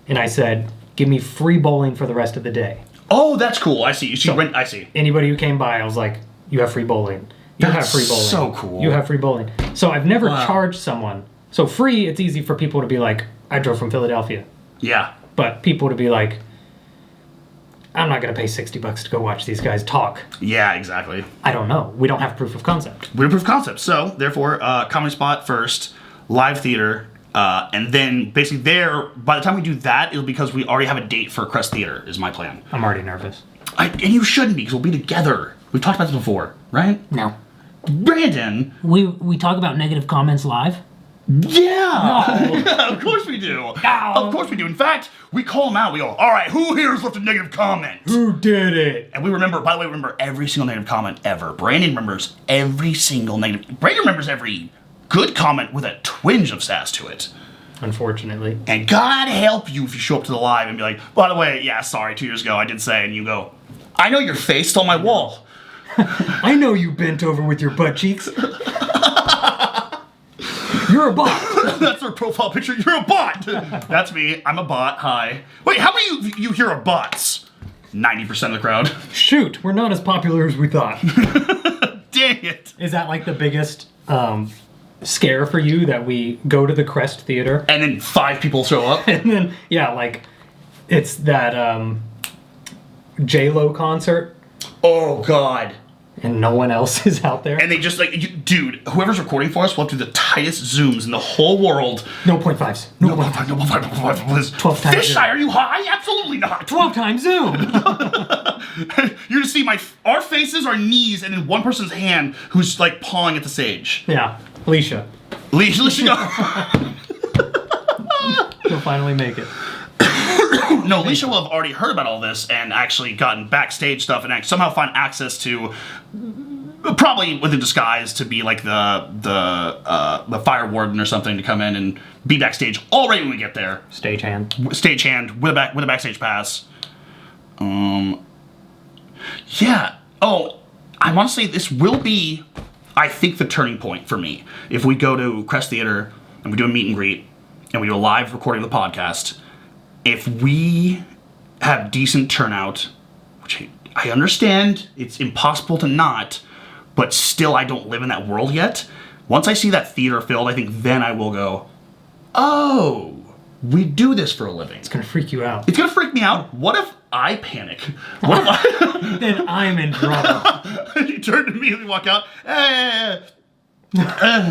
C: and I said, "Give me free bowling for the rest of the day."
B: Oh, that's cool. I see. I see.
C: Anybody who came by, I was like, "You have free bowling. You have
B: That's
C: free bowling.
B: so cool.
C: You have free bowling." So I've never charged someone. So free, it's easy for people to be like, "I drove from Philadelphia,"
B: Yeah.
C: but people to be like, "I'm not going to pay $60 to go watch these guys talk."
B: Yeah, exactly.
C: I don't know. We don't have proof of concept.
B: We're proof of concept. So, therefore, Comedy Spot first, live theater, and then basically by the time we do that, it'll because we already have a date for Crest Theater, is my plan.
C: I'm already nervous.
B: And you shouldn't be, because we'll be together. We've talked about this before, right?
A: No.
B: Brandon.
A: We talk about negative comments live?
B: Yeah. Of course we do.
A: No.
B: Of course we do. In fact, we call them out. We go, all right, who here has left a negative comment?
C: Who did it?
B: And we remember, by the way, remember every single negative comment ever. Brandon remembers every single negative. Brandon remembers every good comment with a twinge of sass to it.
C: Unfortunately.
B: And God help you if you show up to the live and be like, by the way, yeah, sorry, 2 years ago I did say, and you go, I know your face, it's on my wall.
C: I know you bent over with your butt cheeks. You're a bot.
B: That's our profile picture. You're a bot. That's me. I'm a bot. Hi. Wait, how many of you here are bots? 90% of the crowd.
C: Shoot, we're not as popular as we thought.
B: Dang it.
C: Is that like the biggest scare for you, that we go to the Crest Theater
B: And then 5 people show up.
C: and then like it's that J-Lo concert
B: Oh, God.
C: and no one else is out there?
B: And they just dude, whoever's recording for us will have to do the tightest zooms in the whole world.
C: No 0.5s. No 0.5. 12 times
B: Fisheye,
C: zoom.
B: are you high? Absolutely not.
C: 12 times zoom.
B: You're gonna see our faces, our knees, and then one person's hand who's like pawing at the stage.
C: Yeah, Alicia.
B: Alicia,
C: You'll finally make it.
B: no, Alicia will have already heard about all this and actually gotten backstage stuff and somehow find access to, probably with a disguise, to be like the fire warden or something, to come in and be backstage already when we get there. Stagehand with a backstage pass. Yeah. Oh, I want to say this will be, I think, the turning point for me. If we go to Crest Theater and we do a meet and greet and we do a live recording of the podcast, if we have decent turnout, which I understand it's impossible to not, but still I don't live in that world yet. Once I see that theater filled, I think then I will go, oh, we do this for a living.
C: It's gonna freak you out.
B: It's gonna freak me out. What if I panic? What if I...
C: Then I'm in trouble.
B: You turn to me and walk out.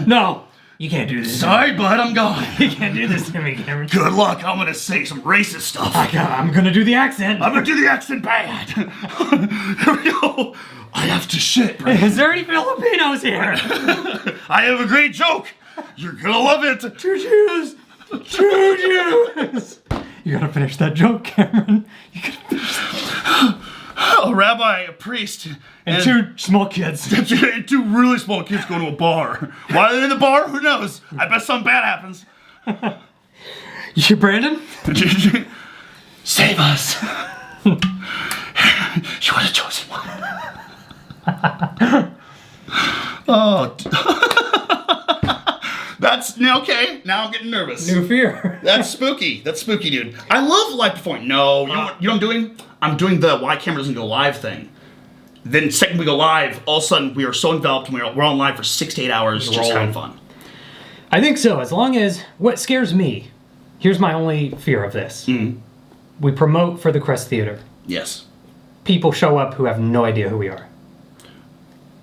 C: No, you can't do this.
B: Sorry, bud, I'm gone.
C: You can't do this to me, Cameron.
B: Good luck. I'm gonna say some racist stuff.
C: I'm gonna do the accent.
B: I'm gonna do the accent bad. Here we go. I have to shit.
C: Is there any Filipinos here?
B: I have a great joke. You're gonna love it.
C: 2 Jews. 2 Jews. You gotta finish that joke, Cameron. You gotta finish that.
B: A rabbi, a priest,
C: And 2 small kids.
B: and 2 really small kids go to a bar. Why are they in the bar? Who knows? I bet something bad happens.
C: You, Brandon?
B: Save us. You were the chosen one. Oh. That's okay. Now I'm getting nervous.
C: New fear.
B: That's spooky. That's spooky, dude. I love live performing. No, you know what I'm doing? I'm doing the why camera doesn't go live thing. Then second we go live, all of a sudden we are so enveloped and we're on live for 6 to 8 hours, just having fun.
C: I think so. As long as what scares me, here's my only fear of this. We promote for the Crest Theater.
B: Yes.
C: People show up who have no idea who we are.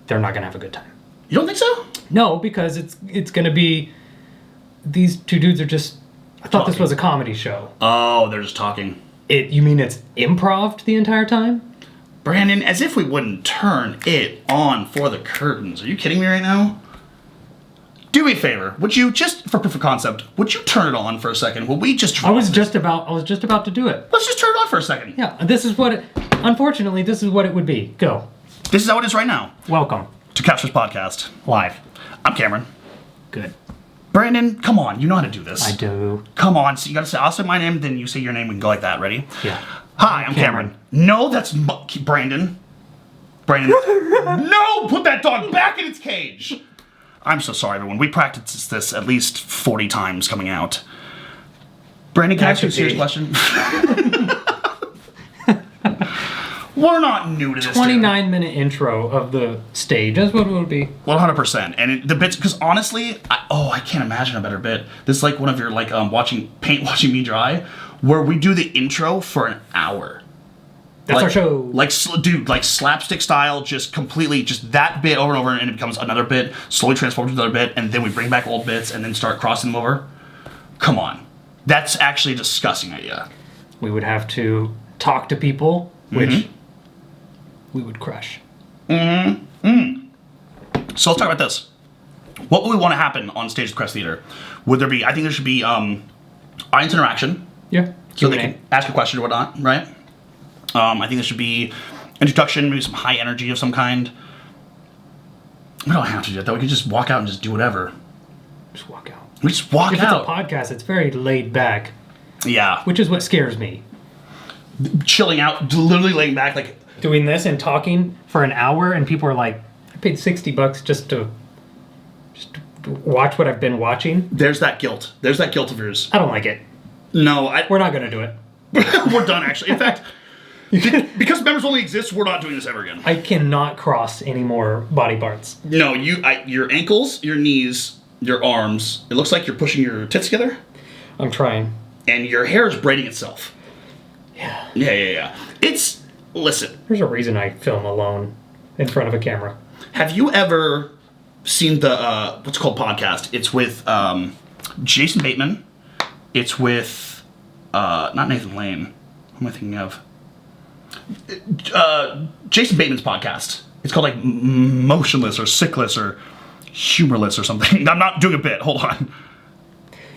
C: They're not gonna have a good time.
B: You don't think so?
C: No, because it's gonna be these 2 dudes are just. I thought this
B: Talking.
C: was a comedy show.
B: Oh, they're just talking.
C: You mean it's improv the entire time?
B: Brandon, as if we wouldn't turn it on for the curtains. Are you kidding me right now? Do me a favor. Would you, just for proof of concept, would you turn it on for a second? Will we just
C: I was just about to do it.
B: Let's just turn it on for a second.
C: Yeah, this is what unfortunately this is what it would be. Go.
B: This is how it is right now.
C: Welcome.
B: To Captures Podcast.
C: Live.
B: I'm Cameron.
C: Good.
B: Brandon, come on. You know how to do this.
C: I do.
B: Come on. So you gotta say, I'll say my name, then you say your name. We can go like that. Ready?
C: Yeah.
B: Hi, I'm Cameron. No, that's Brandon. Brandon. No! Put that dog back in its cage! I'm so sorry, everyone. We practiced this at least 40 times coming out. Brandon, can I ask you a serious question? We're not new to this.
C: 29-minute intro of the stage. That's what it would be.
B: 100%. And the bits, because honestly, I can't imagine a better bit. This is like one of your, like, watching me dry, where we do the intro for an hour.
C: That's
B: like,
C: our show.
B: Dude, like slapstick style, just completely, just that bit over and over, and it becomes another bit, slowly transforms into another bit, and then we bring back old bits and then start crossing them over. Come on. That's actually a disgusting idea.
C: We would have to talk to people, which we would crush.
B: So let's talk about this. What would we want to happen on stage with Crest Theater? Would there be? I think there should be audience interaction.
C: Yeah.
B: So they can ask a question or whatnot, right? I think there should be introduction, maybe some high energy of some kind. We don't have to do that, though. We could just walk out and just do whatever.
C: Just walk out.
B: We just walk
C: If
B: out.
C: it's a podcast, it's very laid back,
B: Yeah.
C: which is what scares me.
B: Chilling out, literally laying back, like,
C: Doing this and talking for an hour, and people are like, I paid $60 just to watch what I've been watching.
B: there's that guilt. There's that guilt of yours.
C: I don't like it.
B: No,
C: We're not going to do it.
B: we're done, actually. In fact, because members only exist, we're not doing this ever again.
C: I cannot cross any more body parts.
B: No, your ankles, your knees, your arms, it looks like you're pushing your tits together,
C: I'm trying.
B: and your hair is braiding itself.
C: Yeah.
B: Yeah. Listen,
C: There's a reason I film alone in front of a camera.
B: have you ever seen the, what's it called podcast? It's with Jason Bateman. It's with, not Nathan Lane. Who am I thinking of? Jason Bateman's podcast. It's called like Motionless or Sickless or Humorless or something. I'm not doing a bit. Hold on.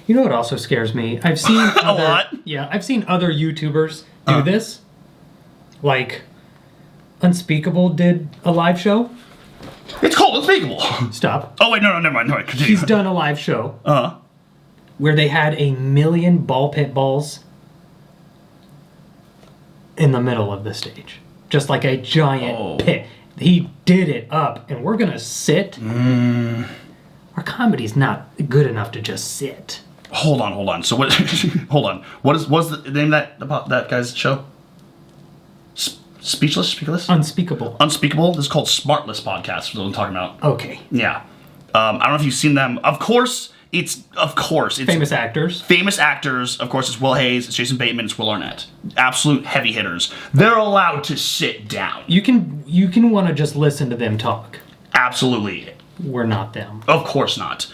C: You know what also scares me? I've seen
B: A lot?
C: Yeah, I've seen other YouTubers do this. Like, Unspeakable did a live show.
B: It's called Unspeakable.
C: Stop.
B: Oh wait, no, never mind. No, continue.
C: He's done a live show
B: Uh-huh.
C: where they had 1,000,000 ball pit balls in the middle of the stage. Just like a giant
B: Oh.
C: pit. He did it up, and we're gonna sit. Our comedy's not good enough to just sit.
B: Hold on. So what? Hold on. What's the name of that guy's show? Speechless?
C: Unspeakable.
B: Unspeakable. This is called Smartless Podcast. What I'm talking about.
C: Okay.
B: Yeah. I don't know if you've seen them. Of course, it's
C: Famous actors.
B: famous actors. Of course, it's Will Hayes, it's Jason Bateman, it's Will Arnett. Absolute heavy hitters. They're allowed to sit down.
C: You can want to just listen to them talk.
B: Absolutely.
C: We're not them.
B: Of course not.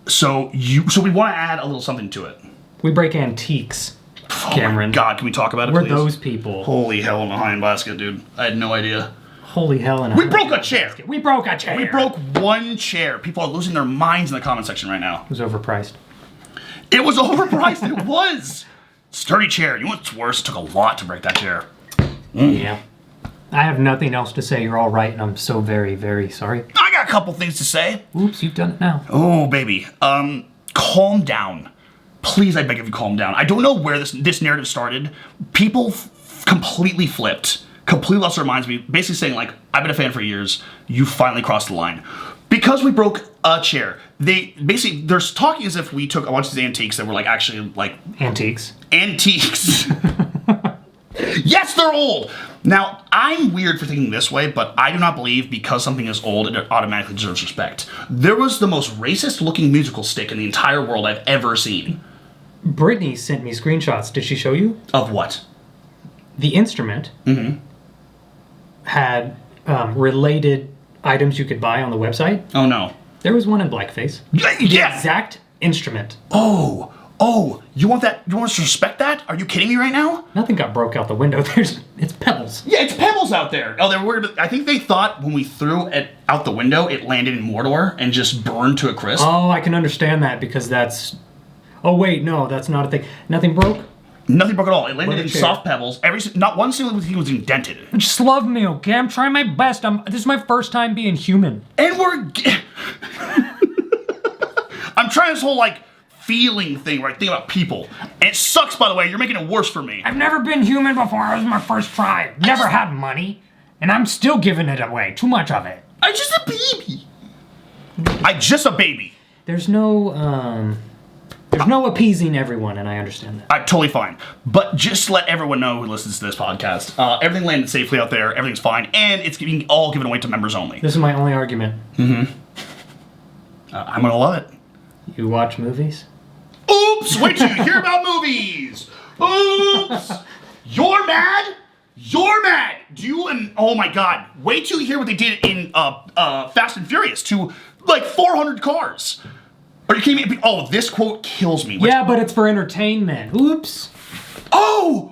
B: So we want to add a little something to it.
C: We break antiques,
B: Oh
C: Cameron.
B: my God, can we talk about it,
C: We're
B: please?
C: those people.
B: Holy hell in a hind basket, dude. I had no idea.
C: Holy hell! And
B: We broke a chair.
C: We broke a chair.
B: We broke one chair. People are losing their minds in the comment section right now.
C: It was overpriced.
B: It was overpriced. It was. Sturdy chair. You know what's worse? It took a lot to break that chair.
C: Yeah. I have nothing else to say. You're all right, and I'm so very, very sorry.
B: I got a couple things to say.
C: Oops, you've done it now.
B: Oh, baby. Calm down. Please, I beg of you, calm down. I don't know where this narrative started. People completely flipped. Completely lost their minds. Basically saying, like, I've been a fan for years. You finally crossed the line. Because we broke a chair. They're talking as if we took a bunch of these antiques that were, like, actually, like...
C: Antiques.
B: Antiques. Yes, they're old. Now, I'm weird for thinking this way, but I do not believe because something is old, it automatically deserves respect. There was the most racist-looking musical stick in the entire world I've ever seen.
C: Brittany sent me screenshots. Did she show you?
B: Of what?
C: The instrument had related items you could buy on the website.
B: Oh, no.
C: There was one in blackface.
B: Yeah.
C: Exact instrument.
B: Oh, you want that? You want us to respect that? Are you kidding me right now?
C: Nothing got broke out the window. It's pebbles.
B: Yeah, it's pebbles out there. Oh, they were worried. I think they thought when we threw it out the window, it landed in Mordor and just burned to a crisp.
C: Oh, I can understand that because that's... Oh, wait, no, that's not a thing. Nothing broke?
B: Nothing broke at all. It landed
C: What a
B: in
C: chair.
B: soft pebbles. Not one single thing was indented.
C: Just love me, okay? I'm trying my best. This is my first time being human.
B: And I'm trying this whole, like, feeling thing where I think about people. And it sucks, by the way. You're making it worse for me.
C: I've never been human before. It was my first try. Never had money. And I'm still giving it away. Too much of it.
B: I'm just a baby. I'm just a baby.
C: There's no appeasing everyone, and I understand that.
B: I'm totally fine. But just let everyone know who listens to this podcast. Everything landed safely out there. Everything's fine. And it's being all given away to members only.
C: This is my only argument.
B: I'm going to love it.
C: You watch movies?
B: Oops! Wait till you hear about movies! Oops! You're mad? You're mad! Oh my god. Wait till you hear what they did in Fast and Furious to like 400 cars. Are you kidding me? Oh, this quote kills me.
C: Yeah, but it's for entertainment. Oops.
B: Oh!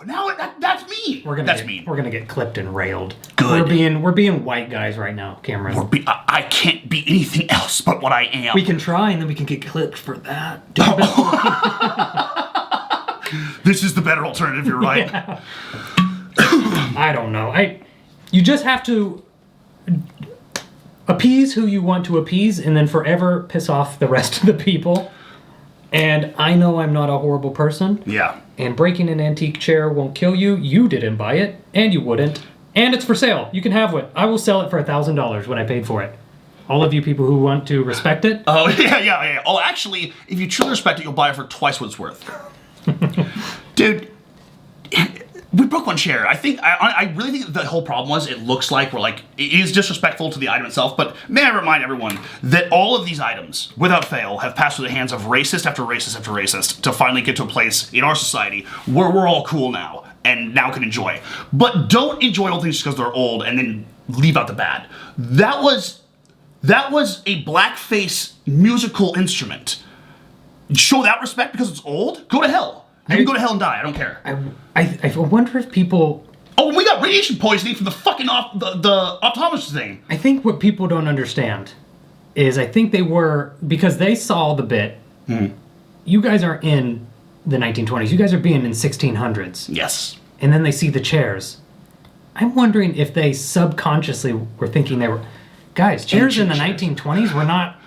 B: Now that's mean. That's mean.
C: We're gonna get clipped and railed.
B: Good. good.
C: We're being white guys right now, Cameron.
B: I can't be anything else but what I am.
C: We can try, and then we can get clipped for that.
B: This is the better alternative, you're right.
C: Yeah. I don't know. You just have to appease who you want to appease, and then forever piss off the rest of the people. And I know I'm not a horrible person.
B: Yeah.
C: And breaking an antique chair won't kill you. You didn't buy it, and you wouldn't. And it's for sale. You can have it. I will sell it for $1,000 when I paid for it. All of you people who want to respect it.
B: Oh, yeah. Oh, actually, if you truly respect it, you'll buy it for twice what it's worth. Dude, we broke one chair. I really think the whole problem was it looks like it is disrespectful to the item itself, but may I remind everyone that all of these items, without fail, have passed through the hands of racist after racist after racist to finally get to a place in our society where we're all cool now and now can enjoy. But don't enjoy old things just because they're old and then leave out the bad. That was a blackface musical instrument. Show that respect because it's old? Go to hell. You can go to hell and die. I don't care.
C: I wonder if people...
B: Oh, and we got radiation poisoning from the fucking the optometrist thing.
C: I think what people don't understand is I think they were... Because they saw the bit. You guys are in the 1920s. You guys are being in 1600s.
B: Yes.
C: And then they see the chairs. I'm wondering if they subconsciously were thinking they were... Guys, chairs in the 1920s were not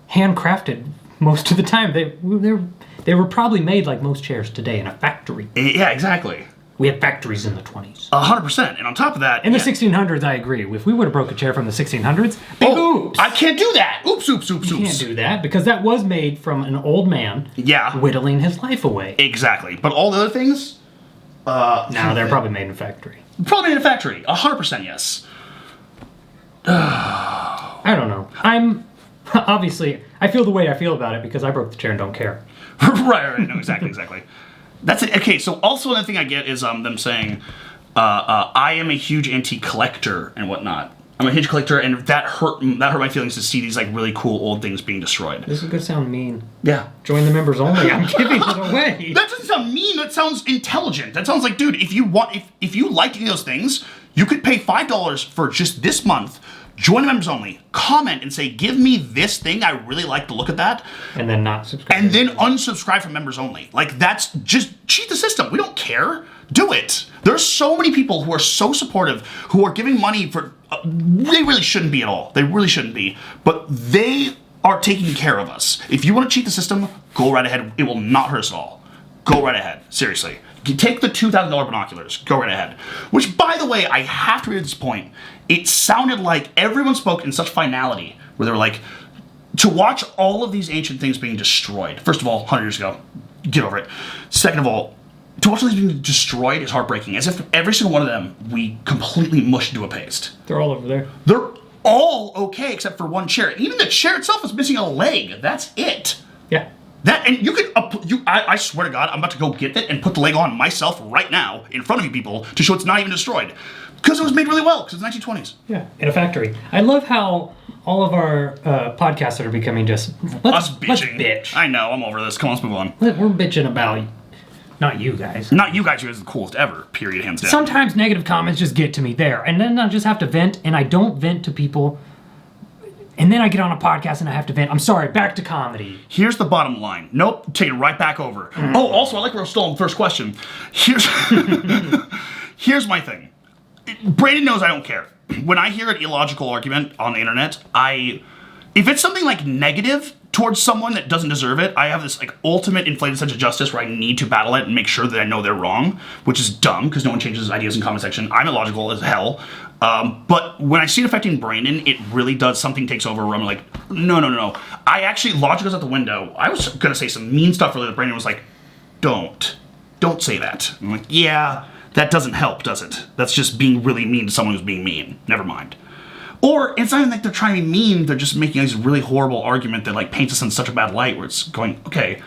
C: handcrafted most of the time. They were probably made like most chairs today in a factory.
B: Yeah, exactly.
C: We had factories in the 20s.
B: 100%. And on top of that...
C: In the 1600s, I agree. If we would have broke a chair from the 1600s, big oops.
B: I can't do that. Oops.
C: You can't do that because that was made from an old man whittling his life away.
B: Exactly. But all the other things...
C: Now they're probably made in a factory.
B: Probably made in a factory. 100% yes.
C: I don't know. Obviously, I feel the way I feel about it because I broke the chair and don't care.
B: right. No, exactly. That's it. Okay, so also another thing I get is them saying, I am a huge antique collector and whatnot. I'm a huge collector, and that hurt my feelings to see these like really cool old things being destroyed.
C: This is gonna sound mean.
B: Yeah.
C: Join the members only. I'm giving it away.
B: That doesn't sound mean. That sounds intelligent. That sounds like, dude, if you like any of those things, you could pay $5 for just this month. Join the members only. Comment and say, give me this thing. I really like the look of that.
C: And then not subscribe.
B: And then unsubscribe from members only. Like, that's just cheat the system. We don't care. Do it. There's so many people who are so supportive, who are giving money for... they really shouldn't be at all. They really shouldn't be. But they are taking care of us. If you want to cheat the system, go right ahead. It will not hurt us at all. Go right ahead. Seriously. You take the $2,000 binoculars. Go right ahead. Which, by the way, I have to read at this point. It sounded like everyone spoke in such finality, where they were like, to watch all of these ancient things being destroyed. First of all, 100 years ago. Get over it. Second of all, to watch all these being destroyed is heartbreaking. As if every single one of them, we completely mushed into a paste.
C: They're all over there.
B: They're all okay except for one chair. Even the chair itself is missing a leg. That's it.
C: Yeah.
B: That, and you could, I swear to God, I'm about to go get it and put the leg on myself right now in front of you people to show it's not even destroyed. Because it was made really well, because it's 1920s.
C: Yeah, in a factory. I love how all of our podcasts that are becoming just...
B: Us bitching.
C: Let's bitch.
B: I know, I'm over this. Come on, let's move on.
C: We're bitching about... Not you guys.
B: Not you guys, you guys are the coolest ever, period, hands down.
C: Sometimes negative comments just get to me there, and then I just have to vent, and I don't vent to people... And then I get on a podcast and I have to vent. I'm sorry, back to comedy.
B: Here's the bottom line. Nope, take it right back over. Oh, also, I like we're still on the first question. Here's my thing. Brandon knows I don't care. When I hear an illogical argument on the internet, if it's something like negative towards someone that doesn't deserve it, I have this like ultimate inflated sense of justice where I need to battle it and make sure that I know they're wrong, which is dumb because no one changes ideas in comment section. I'm illogical as hell. But when I see it affecting Brandon, it really does, something takes over where I'm like, no. I actually, logic goes out the window. I was going to say some mean stuff earlier that Brandon was like, don't say that. I'm like, yeah, that doesn't help, does it? That's just being really mean to someone who's being mean. Never mind. Or it's not even like they're trying to be mean, they're just making this really horrible argument that like paints us in such a bad light where it's going, okay,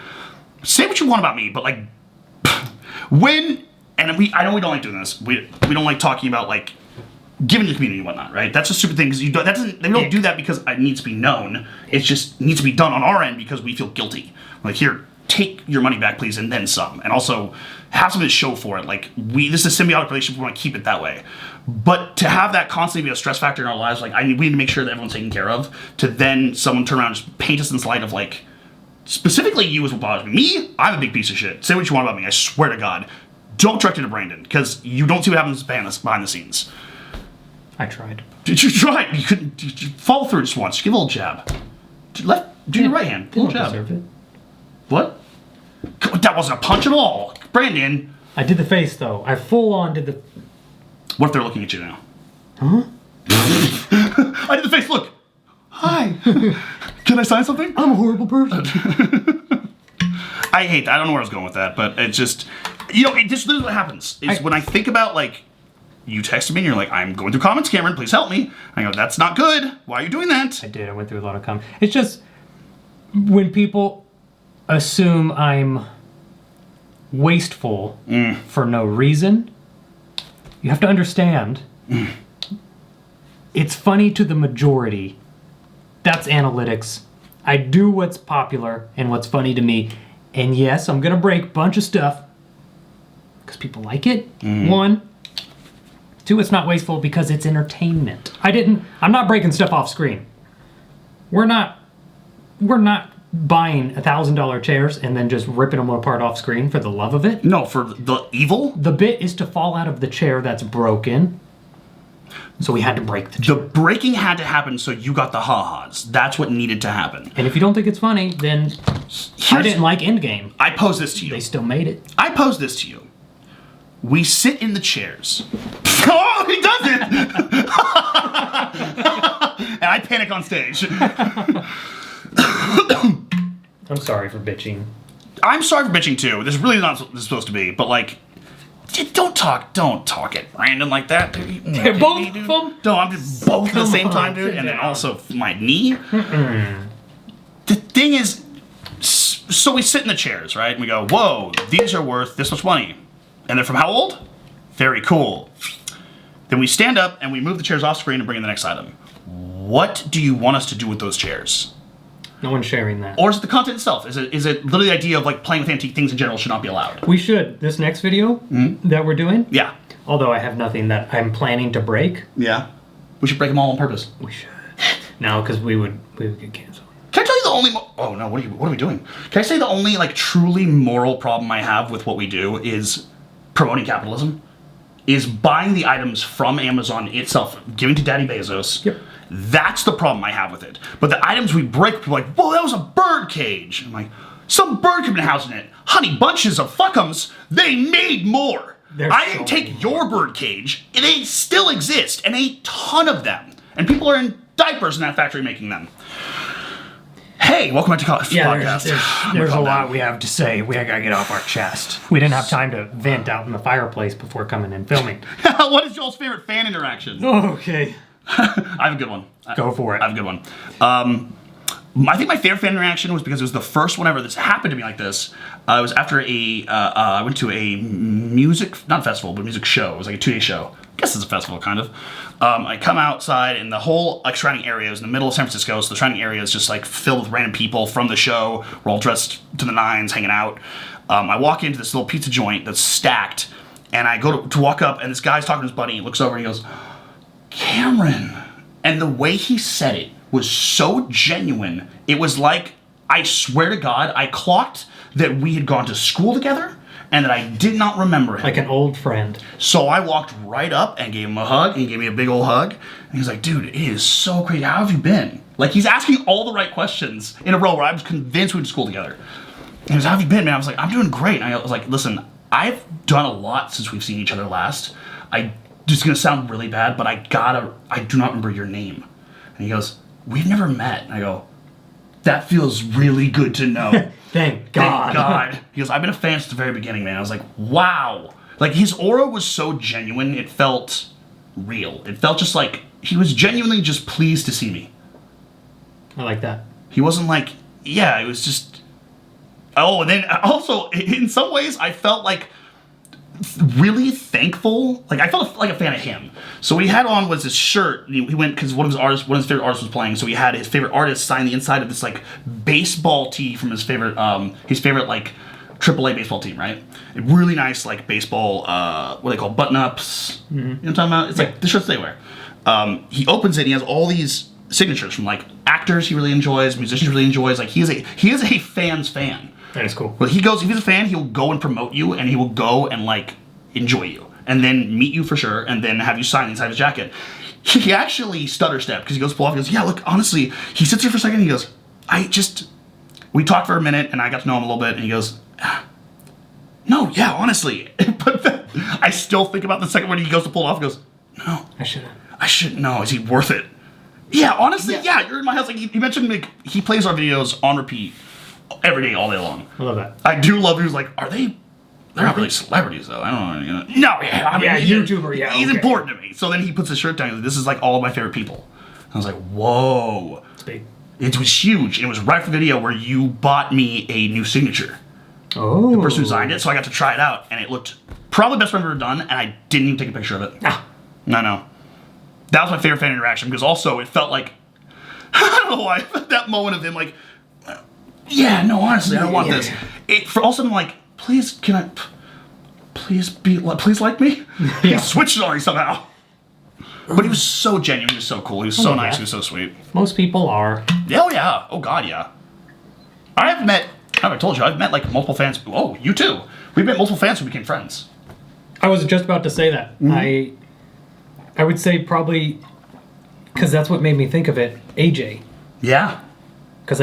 B: say what you want about me, but like, I know we don't like doing this. We don't like talking about like giving to the community and whatnot, right? That's a stupid thing because we don't do that because it needs to be known. It just needs to be done on our end because we feel guilty. Like, here, take your money back, please, and then some. And also have something to show for it. Like, this is a symbiotic relationship. We want to keep it that way. But to have that constantly be a stress factor in our lives, like, we need to make sure that everyone's taken care of, to then someone turn around and just paint us in this light of, like, specifically you is what bothers me. Me, I'm a big piece of shit. Say what you want about me. I swear to God. Don't direct it to Brandon, because you don't see what happens behind the scenes.
C: I tried.
B: Did you try? You couldn't follow through just once. Give a little jab. Do your right hand.
C: They
B: Little
C: don't
B: jab.
C: deserve it.
B: What? That wasn't a punch at all. Brandon.
C: I did the face though. I full on did the.
B: What if they're looking at you now?
C: Huh?
B: I did the face. Look. Hi. Can I sign something?
C: I'm a horrible person.
B: I hate that. I don't know where I was going with that, but it's just, this is what happens. Is when I think about, like, you texted me and you're like, I'm going through comments, Cameron, please help me. I go, that's not good. Why are you doing that?
C: I did. I went through a lot of comments. It's just when people assume I'm wasteful for no reason, you have to understand it's funny to the majority. That's analytics. I do what's popular and what's funny to me. And yes, I'm going to break a bunch of stuff because people like it. One. Two, it's not wasteful because it's entertainment. I'm not breaking stuff off screen. We're not buying $1,000 chairs and then just ripping them apart off screen for the love of it.
B: No, for the evil?
C: The bit is to fall out of the chair that's broken. So we had to break the chair.
B: The breaking had to happen so you got the ha-has. That's what needed to happen.
C: And if you don't think it's funny, then I didn't like Endgame.
B: I pose this to you.
C: They still made it.
B: I pose this to you. We sit in the chairs. Oh, he does it! And I panic on stage.
C: I'm sorry for bitching.
B: I'm sorry for bitching too. This is really not this is supposed to be, but like, don't talk at Brandon like that, dude.
C: Both of them?
B: No, I'm just both at the same time, dude,
C: sit
B: and then
C: down.
B: also my knee. The thing is, so we sit in the chairs, right? And we go, whoa, these are worth this much money. And they're from how old? Very cool. Then we stand up and we move the chairs off screen and bring in the next item. What do you want us to do with those chairs?
C: No one's sharing that.
B: Or is it the content itself? Is it literally the idea of like playing with antique things in general should not be allowed?
C: We should. This next video that we're doing,
B: Yeah.
C: although I have nothing that I'm planning to break,
B: Yeah. We should break them all on purpose.
C: we should. No, because we would get canceled.
B: Can I tell you the only... oh no, what are we doing? Can I say the only like truly moral problem I have with what we do is promoting capitalism? Is buying the items from Amazon itself, giving to Daddy Bezos.
C: Yep.
B: That's the problem I have with it. But the items we break, people are like, whoa, that was a bird cage. I'm like, some bird could have been housed in it. Honey, bunches of fuckums, they made more.
C: There's
B: I
C: so
B: didn't take
C: many
B: your bird cage. They still exist, and a ton of them. And people are in diapers in that factory making them. Hey, welcome back to College Podcast.
C: There's a
B: Calm
C: lot
B: down.
C: we have to say. We gotta get off our chest. We didn't have time to vent out in the fireplace before coming and filming.
B: What is Joel's favorite fan interaction?
C: Okay.
B: I have a good one.
C: Go for it.
B: I have a good one. I think my favorite fan interaction was because it was the first one ever this happened to me like this. It was after I went to a music, not festival, but music show. It was like a 2-day show. I guess it's a festival, kind of. I come outside, and the whole like surrounding area is in the middle of San Francisco, so the surrounding area is just like filled with random people from the show. We're all dressed to the nines, hanging out. I walk into this little pizza joint that's stacked, and I go to walk up, and this guy's talking to his buddy. He looks over, and he goes, Cameron. And the way he said it was so genuine. It was like, I swear to God, I clocked that we had gone to school together and that I did not remember him.
C: Like an old friend.
B: So I walked right up and gave him a hug, and he gave me a big old hug. And he's like, dude, it is so crazy. How have you been? Like, he's asking all the right questions in a row where I was convinced we went to school together. And he goes, how have you been, man? I was like, I'm doing great. And I was like, listen, I've done a lot since we've seen each other last. This is going to sound really bad, but I do not remember your name. And he goes, we've never met. And I go, that feels really good to know.
C: Thank God.
B: Thank God. He goes, I've been a fan since the very beginning, man. I was like, wow. Like, his aura was so genuine, it felt real. It felt just like he was genuinely just pleased to see me.
C: I like that.
B: He wasn't like, yeah, it was just... Oh, and then also, in some ways, I felt like really thankful. Like, I felt like a fan of him. So what he had on was this shirt. He went because one of his favorite artists was playing. So he had his favorite artist sign the inside of this like baseball tee from his favorite like AAA baseball team, right? A really nice like baseball what they call button ups. You know what I'm talking about? It's like the shirts they wear. He opens it. And he has all these signatures from like actors he really enjoys, musicians he really enjoys. Like he is a fan's fan.
C: That is cool.
B: Well, if he's a fan, he'll go and promote you, and he will go and like enjoy you, and then meet you for sure, and then have you sign the inside of his jacket. He actually stutter step because he goes to pull off. He goes, yeah, look, honestly, he sits there for a second. And he goes, we talked for a minute, and I got to know him a little bit, and he goes, no, yeah, honestly, but then, I still think about the second when he goes to pull it off. He goes, no, I shouldn't know. Is he worth it? Yeah, honestly, yeah. You're in my house. Like he mentioned, like, he plays our videos on repeat every day, all day long.
C: I love that.
B: I do love. He was like, are they? They're not really celebrities, though. I don't know. No, yeah, I mean,
C: YouTuber. Yeah,
B: he's important to me. So then he puts his shirt down. He's like, this is like all of my favorite people. I was like, whoa.
C: It's big.
B: It was huge. It was right from the video where you bought me a new signature.
C: Oh.
B: The person who signed it, so I got to try it out, and it looked probably the best one I've ever done, and I didn't even take a picture of it.
C: Ah.
B: No. That was my favorite fan interaction, because also it felt like, I don't know why, that moment of him like, yeah, no, honestly, I don't want this. For all of a sudden, like, please like me? He switched it on me somehow. But he was so genuine, he was so cool, he was so nice, he was so sweet.
C: Most people are.
B: Oh yeah, oh god, yeah. I've met like multiple fans. Oh, you too. We've met multiple fans who became friends.
C: I was just about to say that. I would say probably, because that's what made me think of it, AJ.
B: Yeah.
C: Because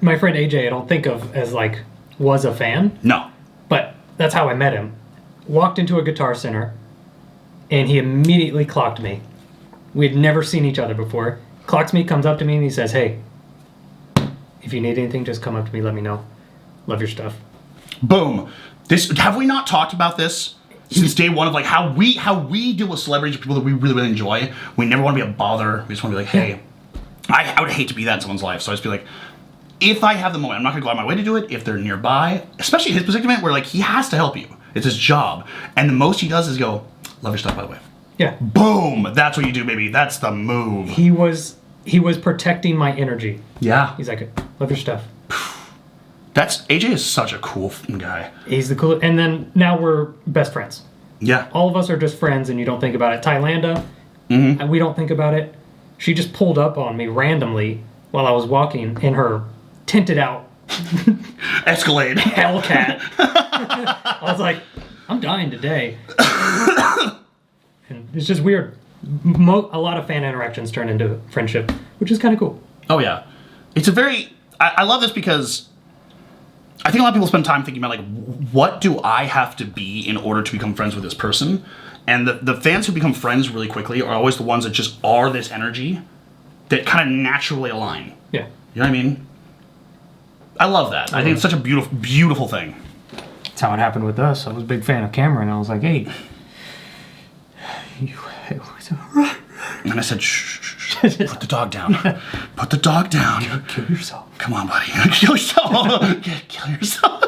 C: my friend AJ, I don't think of as like, was a fan.
B: No.
C: But that's how I met him. Walked into a Guitar Center, and he immediately clocked me. We had never seen each other before. Clocks me, comes up to me, and he says, hey, if you need anything, just come up to me, let me know. Love your stuff.
B: Boom. Have we not talked about this since day one of like how we deal with celebrities, people that we really, really enjoy? We never want to be a bother. We just want to be like, hey, I would hate to be that in someone's life. So I just be like, if I have the moment, I'm not going to go out of my way to do it. If they're nearby, especially his predicament where like he has to help you. It's his job. And the most he does is go, love your stuff, by the way.
C: Yeah.
B: Boom. That's what you do, baby. That's the move.
C: He was protecting my energy.
B: Yeah.
C: He's like, love your stuff.
B: AJ is such a cool guy.
C: He's the coolest. And then now we're best friends.
B: Yeah.
C: All of us are just friends, and you don't think about it. Thailand, and we don't think about it. She just pulled up on me randomly while I was walking in her tinted out
B: Escalade.
C: Hellcat. I was like, I'm dying today. And it's just weird. A lot of fan interactions turn into friendship, which is kind of cool.
B: Oh, yeah. It's a very... I love this because I think a lot of people spend time thinking about, like, what do I have to be in order to become friends with this person? And the fans who become friends really quickly are always the ones that just are this energy that kind of naturally align.
C: Yeah.
B: You know what I mean? I love that. I think it's such a beautiful, beautiful thing.
C: That's how it happened with us. I was a big fan of Cameron. I was like, hey.
B: And I said, shh, put the dog down. Put the dog down.
C: Kill yourself.
B: Come on, buddy. Kill yourself. Kill yourself.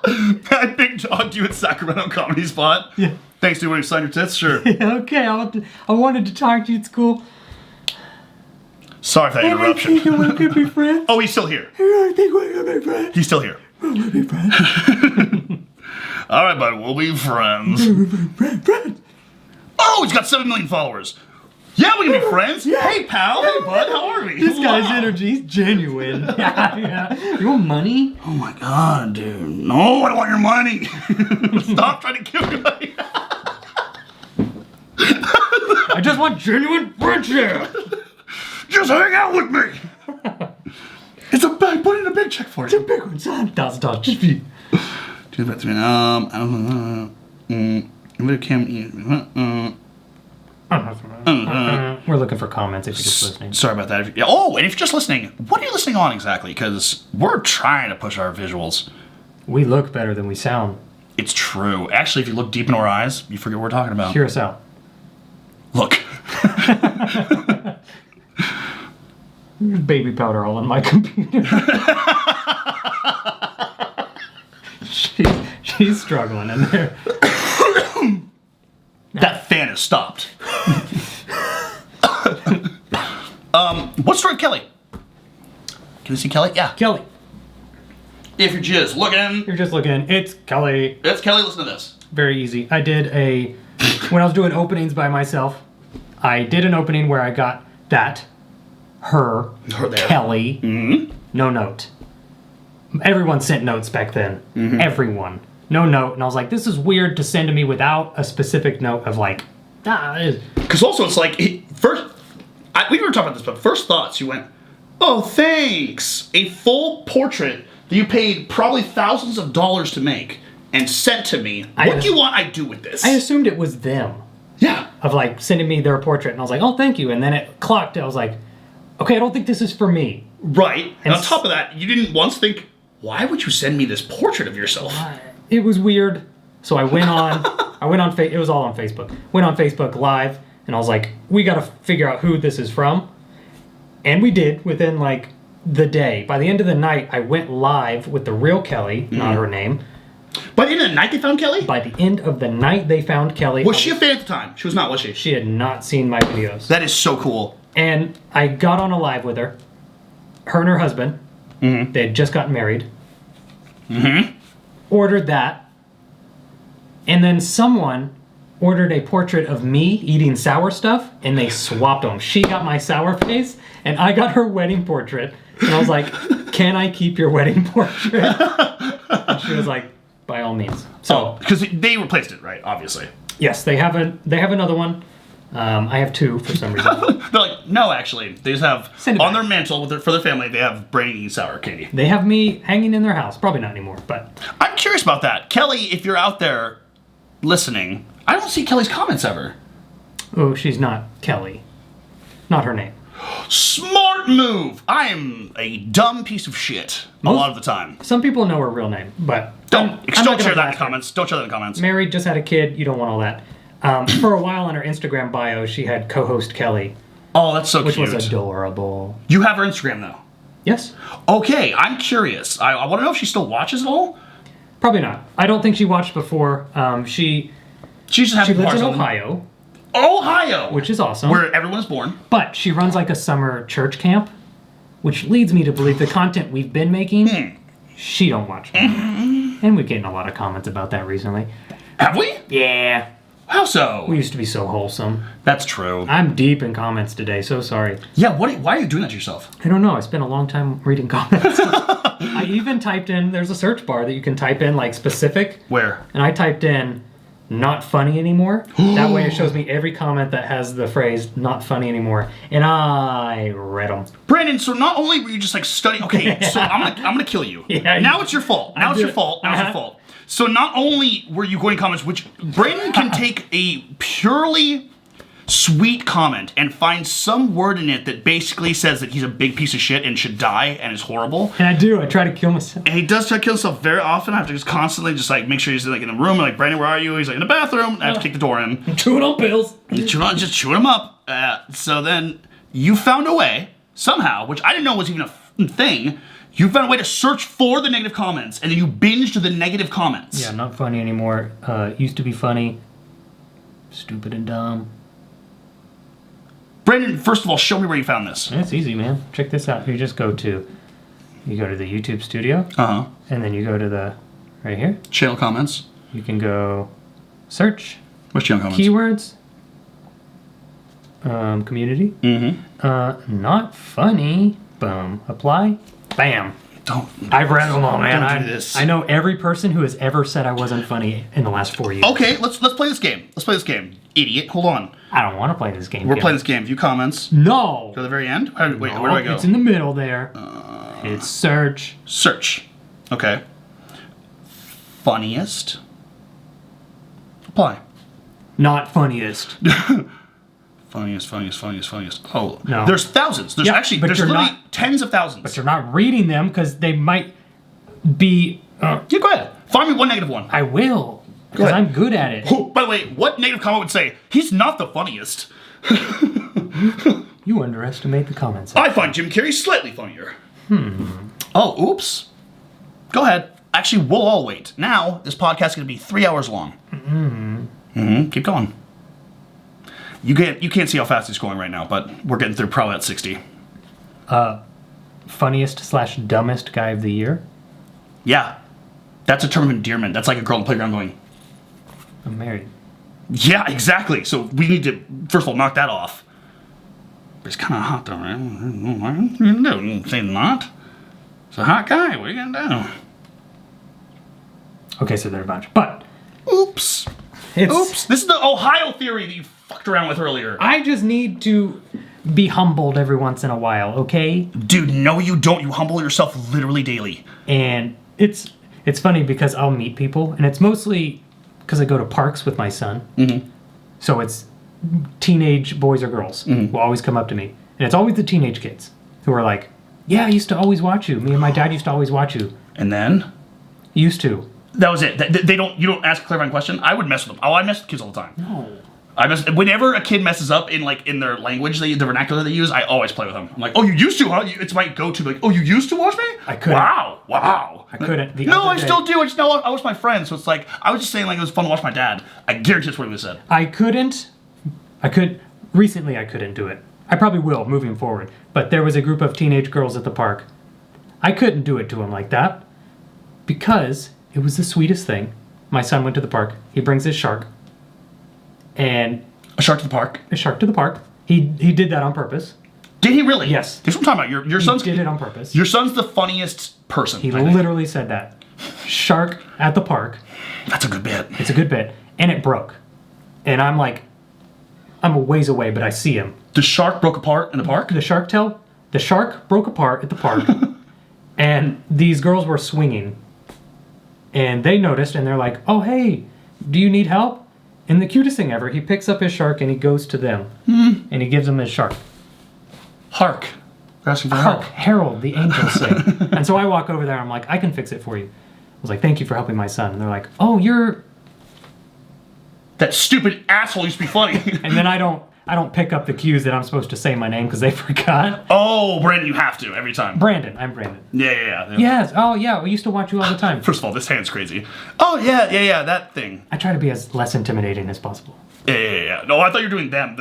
B: That big dog you at Sacramento Comedy Spot.
C: Yeah.
B: Thanks, dude. Want to sign your tits? Sure.
C: Okay, I wanted to talk to you. It's cool.
B: Sorry for that interruption.
C: You want to be friends?
B: Oh, he's still here.
C: I think we're going to be friends.
B: He's still here.
C: We're going to be friends.
B: All right, bud. We'll be friends.
C: Friends.
B: Oh, he's got 7 million followers. Yeah, we can be friends.
C: Yeah.
B: Hey, pal. Hey, bud. How are we?
C: This guy's
B: Wow.
C: energy is genuine. Yeah. You want money?
B: Oh, my God, dude. No, I don't want your money. Stop trying to kill me.
C: I just want genuine friendship.
B: Just hang out with me. It's a big, put in a big check for
C: It's a
B: you.
C: big one, son. $1,000 just for you.
B: I don't know.
C: We're looking for comments if you're just listening.
B: Sorry about that. Oh, and if you're just listening, what are you listening on exactly? Because we're trying to push our visuals.
C: We look better than we sound.
B: It's true. Actually, if you look deep into our eyes, you forget what we're talking about.
C: Hear us out.
B: Look.
C: There's baby powder all on my computer. she's struggling in there.
B: That fan has stopped. What story of Kelly? Can you see Kelly? Yeah.
C: Kelly.
B: If you're just looking,
C: You're just looking. It's Kelly.
B: it's Kelly. Listen to this.
C: Very easy. I did when I was doing openings by myself, I did an opening where I got that, her
B: there.
C: Kelly, no note. Everyone sent notes back then. Everyone. No note. And I was like, this is weird to send to me without a specific note of like,
B: Because also it's like, we were talking about this, but first thoughts, you went, oh, thanks. A full portrait that you paid probably thousands of dollars to make and sent to me. What do you want I do with this?
C: I assumed it was them.
B: Yeah.
C: Of like sending me their portrait. And I was like, oh, thank you. And then it clocked. I was like, okay, I don't think this is for me.
B: Right. And on top of that, you didn't once think, why would you send me this portrait of yourself?
C: It was weird. So I went on, it was all on Facebook. Went on Facebook Live, and I was like, we got to figure out who this is from. And we did within like the day. By the end of the night, I went live with the real Kelly, not her name.
B: By the end of the night they found Kelly?
C: By the end of the night, they found Kelly.
B: Was she a fan at the time? She was not, was she?
C: She had not seen my videos.
B: That is so cool.
C: And I got on a live with her. Her and her husband. They had just gotten married. Ordered that. And then someone ordered a portrait of me eating sour stuff, and they swapped them. She got my sour face, and I got her wedding portrait. And I was like, can I keep your wedding portrait? And she was like, by all means. So,
B: because they replaced it, right? Obviously.
C: yes, they have another one. I have two for some reason.
B: They're like, no, actually, they just have
C: Send it
B: on
C: back.
B: their mantle for their family. They have Brady eating sour candy.
C: They have me hanging in their house. Probably not anymore, but
B: I'm curious about that, Kelly. If you're out there listening, I don't see Kelly's comments ever.
C: oh, she's not Kelly. Not her name.
B: Smart move. I am a dumb piece of shit a lot of the time.
C: Some people know her real name, but
B: Don't
C: I'm not
B: share
C: gonna
B: that in the
C: blast her.
B: comments. Don't share that in the comments.
C: Married, just had a kid. You don't want all that. For a while on her Instagram bio, she had co-host Kelly,
B: Oh, that's so
C: which
B: cute.
C: was adorable.
B: You have her Instagram though.
C: Yes,
B: Okay, I'm curious. I want to know if she still watches at all.
C: probably not. I don't think she watched before. She
B: She just
C: lives
B: has
C: in Ohio,
B: Ohio,
C: which is awesome.
B: where everyone is born.
C: But she runs like a summer church camp, which leads me to believe the content we've been making, she don't watch. And we're getting a lot of comments about that recently.
B: Have we?
C: Yeah,
B: How so?
C: we used to be so wholesome.
B: That's true.
C: I'm deep in comments today, so sorry.
B: Yeah. Why are you doing that to yourself?
C: I don't know. I spent a long time reading comments. I even typed in, there's a search bar that you can type in like specific,
B: Where?
C: and I typed in not funny anymore. That way it shows me every comment that has the phrase not funny anymore, and I read them.
B: Brandon, so not only were you just like studying, okay, so I'm gonna kill you.
C: Yeah,
B: now it's your fault. Now
C: I
B: it's
C: did.
B: your fault. Now it's your fault. So not only were you going comments, which Brandon can take a purely sweet comment and find some word in it that basically says that he's a big piece of shit and should die and is horrible.
C: And I do. I try to kill myself.
B: And he does try to kill himself very often. I have to just constantly just like make sure he's like in the room. Like, Brandon, where are you? He's like in the bathroom. I have to kick the door in.
C: Chewing on pills.
B: Just chewing him up. So then you found a way, somehow, which I didn't know was even a thing, you found a way to search for the negative comments, and then you binged the negative comments.
C: Yeah, not funny anymore. Used to be funny. Stupid and dumb.
B: Brandon, first of all, show me where you found this.
C: It's easy, man. Check this out. You just go to the YouTube studio,
B: Uh-huh.
C: and then you go to the right here.
B: Channel comments.
C: You can go search
B: What's channel comments?
C: keywords. Community. Not funny. Boom. Apply. Bam.
B: Don't.
C: I've read them all, man.
B: Don't do this.
C: I know every person who has ever said I wasn't funny in the last 4 years.
B: Okay, let's play this game. Let's play this game. Idiot. Hold on.
C: I don't want to play this game.
B: We're playing this game. View comments.
C: No.
B: Go to the very end. Wait, where do I go?
C: It's in the middle there. It's search.
B: Search. Okay. Funniest. Apply.
C: Not funniest.
B: Funniest. Oh,
C: No.
B: There's thousands. There's
C: Yeah,
B: actually,
C: but
B: there's
C: you're
B: literally
C: not-
B: tens of thousands.
C: But you're not reading them because they might be.
B: Yeah, go ahead. Find me one negative one.
C: I will. Because
B: ahead.
C: I'm good at it.
B: Oh, by the way, what negative comment would say, he's not the funniest?
C: You underestimate the comments.
B: I find Jim Carrey slightly funnier. Oh, oops. Go ahead. Actually, we'll all wait. Now, this podcast is going to be 3 hours long. Keep going. You can't see how fast he's going right now, but we're getting through probably at 60.
C: Funniest slash dumbest guy of the year?
B: Yeah. That's a term of endearment. That's like a girl on the playground going,
C: I'm married.
B: yeah, exactly. So we need to, first of all, knock that off. But it's kind of hot though, right? No, say not. It's a hot guy. What are you going to
C: Okay, so they're a bunch. But
B: do? Oops.
C: it's,
B: Oops. This is the Ohio theory that you fucked around with earlier.
C: I just need to be humbled every once in a while, okay?
B: Dude, no you don't. You humble yourself literally daily.
C: And it's funny because I'll meet people, and it's mostly because I go to parks with my son. Mm-hmm. So it's teenage boys or girls who always come up to me. And it's always the teenage kids who are like, yeah, I used to always watch you. Me and my dad used to always watch you.
B: And then?
C: Used to.
B: That was it. You don't ask a clarifying question. I would mess with them. Oh, I mess with kids all the time.
C: No.
B: Whenever a kid messes up in their language, the vernacular they use, I always play with them. I'm like, oh, you used to, huh? It's my go-to. Like, oh, you used to watch me?
C: I couldn't.
B: Wow.
C: I couldn't.
B: No, I still do. I just know I watch my friends. So it's like, I was just saying like it was fun to watch my dad. I guarantee that's what he would have said.
C: Recently I couldn't do it. I probably will moving forward. But there was a group of teenage girls at the park. I couldn't do it to them like that because it was the sweetest thing. My son went to the park. He brings his shark. And
B: A shark to the park.
C: a shark to the park. He did that on purpose.
B: Did he really?
C: Yes.
B: This is what I'm talking about. Your son's
C: He did it on purpose.
B: Your son's the funniest person.
C: He
B: I think.
C: literally said that. Shark at the park.
B: That's a good bit.
C: It's a good bit. And it broke. And I'm like, I'm a ways away, but I see him.
B: The shark broke apart in the park?
C: The shark broke apart at the park. And these girls were swinging. And they noticed and they're like, oh, hey, do you need help? And the cutest thing ever, he picks up his shark and he goes to them. And he gives them his shark.
B: Hark. They're asking for
C: Hark,
B: help.
C: herald, the angels sing. And so I walk over there, I'm like, I can fix it for you. I was like, thank you for helping my son. And they're like, oh, you're...
B: That stupid asshole used to be funny.
C: And then I don't pick up the cues that I'm supposed to say my name because they forgot.
B: Oh, Brandon, you have to every time.
C: Brandon, I'm Brandon.
B: Yeah.
C: Yes, oh yeah, we used to watch you all the time.
B: First of all, this hand's crazy. Oh, yeah, that thing.
C: I try to be as less intimidating as possible.
B: Yeah. No, I thought you were doing them.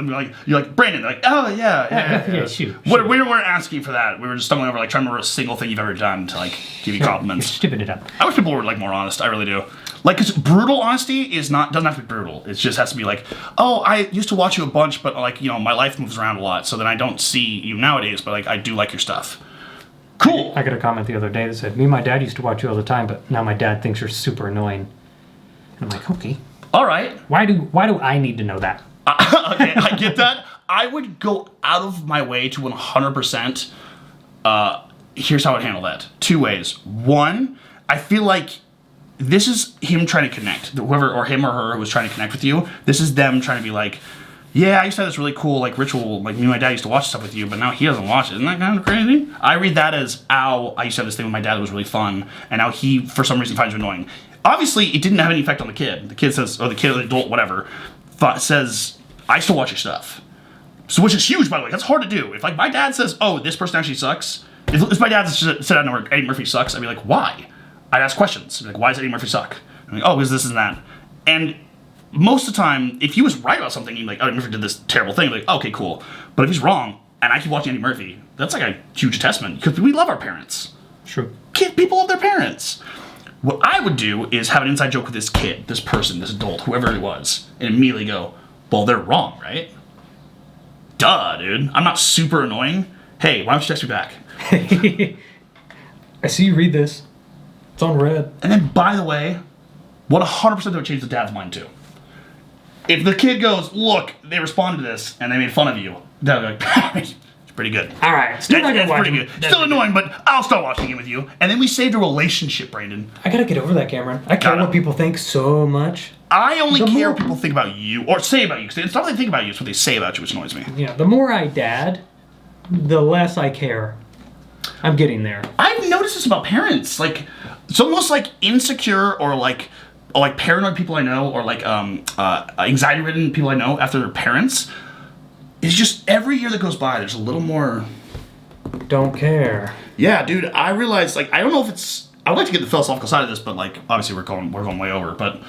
B: You're like, Brandon. They're like, oh, yeah.
C: Shoot.
B: We weren't asking for that. We were just stumbling over, like, trying to remember a single thing you've ever done to, like, give you
C: You're
B: compliments.
C: stupid it up.
B: I wish people were, like, more honest. I really do. Like, because brutal honesty doesn't have to be brutal. It just has to be like, oh, I used to watch you a bunch, but, like, my life moves around a lot, so then I don't see you nowadays, but, like, I do like your stuff. Cool.
C: I got a comment the other day that said, me and my dad used to watch you all the time, but now my dad thinks you're super annoying. And I'm like, okay.
B: All right.
C: Why do I need to know that?
B: Okay, I get that. I would go out of my way to 100%. Here's how I'd handle that. Two ways. One, I feel like this is him trying to connect. Whoever, or him or her who was trying to connect with you, this is them trying to be like, yeah, I used to have this really cool like ritual, like me and my dad used to watch stuff with you, but now he doesn't watch it. Isn't that kind of crazy? I read that as, ow, I used to have this thing with my dad that was really fun, and now he, for some reason, finds it annoying. Obviously, it didn't have any effect on the kid. The kid says, or the kid, the adult, whatever, says, I still watch your stuff. So, which is huge, by the way. That's hard to do. If, like, my dad says, oh, this person actually sucks, if my dad said, I know Eddie Murphy sucks, I'd be like, why? I'd ask questions. I'd be like, why does Eddie Murphy suck? I'm like, oh, because this and that. And most of the time, if he was right about something, he'd be like, oh, Eddie Murphy did this terrible thing. I'd be like, okay, cool. But if he's wrong, and I keep watching Eddie Murphy, that's like a huge testament. Because we love our parents.
C: True.
B: People love their parents. What I would do is have an inside joke with this kid, this person, this adult, whoever it was, and immediately go, well, they're wrong, right? Duh, dude. I'm not super annoying. Hey, why don't you text me back?
C: I see you read this. It's on red.
B: And then, by the way, 100% that would change the dad's mind, too. If the kid goes, look, they responded to this, and they made fun of you, dad would be like, it's pretty good.
C: All right. Still not gonna
B: That's
C: watch
B: pretty
C: it.
B: good. Still annoying, but I'll start watching it with you. And then we saved a relationship, Brandon.
C: I gotta get over that, Cameron. I care
B: Gotta.
C: what people think so much.
B: I only
C: The
B: care
C: more-
B: what people think about you, or say about you, because it's not what they think about you, it's what they say about you, which annoys me.
C: Yeah, the more I dad, the less I care. I'm getting there.
B: I've noticed this about parents. Like, it's almost like insecure or like paranoid people I know, or like anxiety-ridden people I know after their parents. It's just every year that goes by, there's a little more.
C: Don't care.
B: Yeah, dude. I realize, like, I don't know if it's. I would like to get the philosophical side of this, but like, obviously we're going way over. But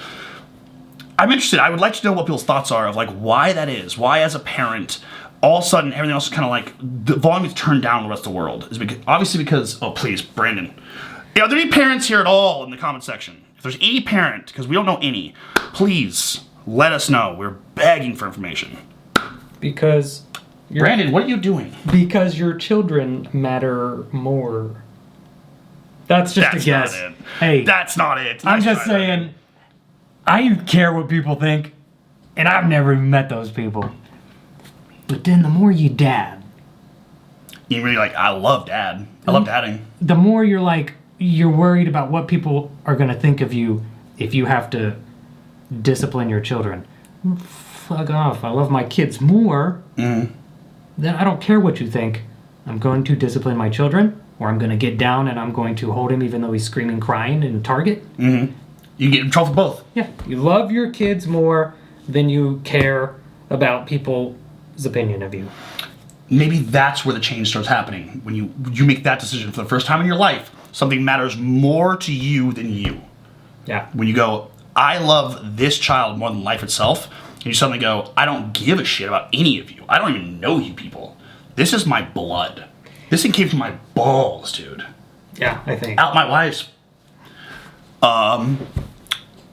B: I'm interested. I would like to know what people's thoughts are of like why that is. Why, as a parent, all of a sudden everything else is kind of like the volume is turned down on the rest of the world. Is because oh please, Brandon. Are there any parents here at all in the comment section? If there's any parent, because we don't know any, please let us know. We're begging for information.
C: Because
B: Brandon, what are you doing?
C: Because your children matter more. That's just a guess.
B: Not it.
C: Hey,
B: that's not it.
C: I'm
B: Nice
C: just
B: try, Brandon.
C: saying, I care what people think, and I've never even met those people. But then the more you dad,
B: You really like, I love dad. I love dadding.
C: the more you're like, you're worried about what people are going to think of you if you have to discipline your children. Fuck off. I love my kids more. Then I don't care what you think. I'm going to discipline my children, or I'm going to get down and I'm going to hold him even though he's screaming, crying in Target.
B: You get in trouble for both.
C: Yeah. You love your kids more than you care about people's opinion of you.
B: Maybe that's where the change starts happening. When you make that decision for the first time in your life, something matters more to you than you.
C: Yeah.
B: When you go, I love this child more than life itself, and you suddenly go, I don't give a shit about any of you. I don't even know you people. This is my blood. This thing came from my balls, dude.
C: Yeah, I think.
B: Out my wife's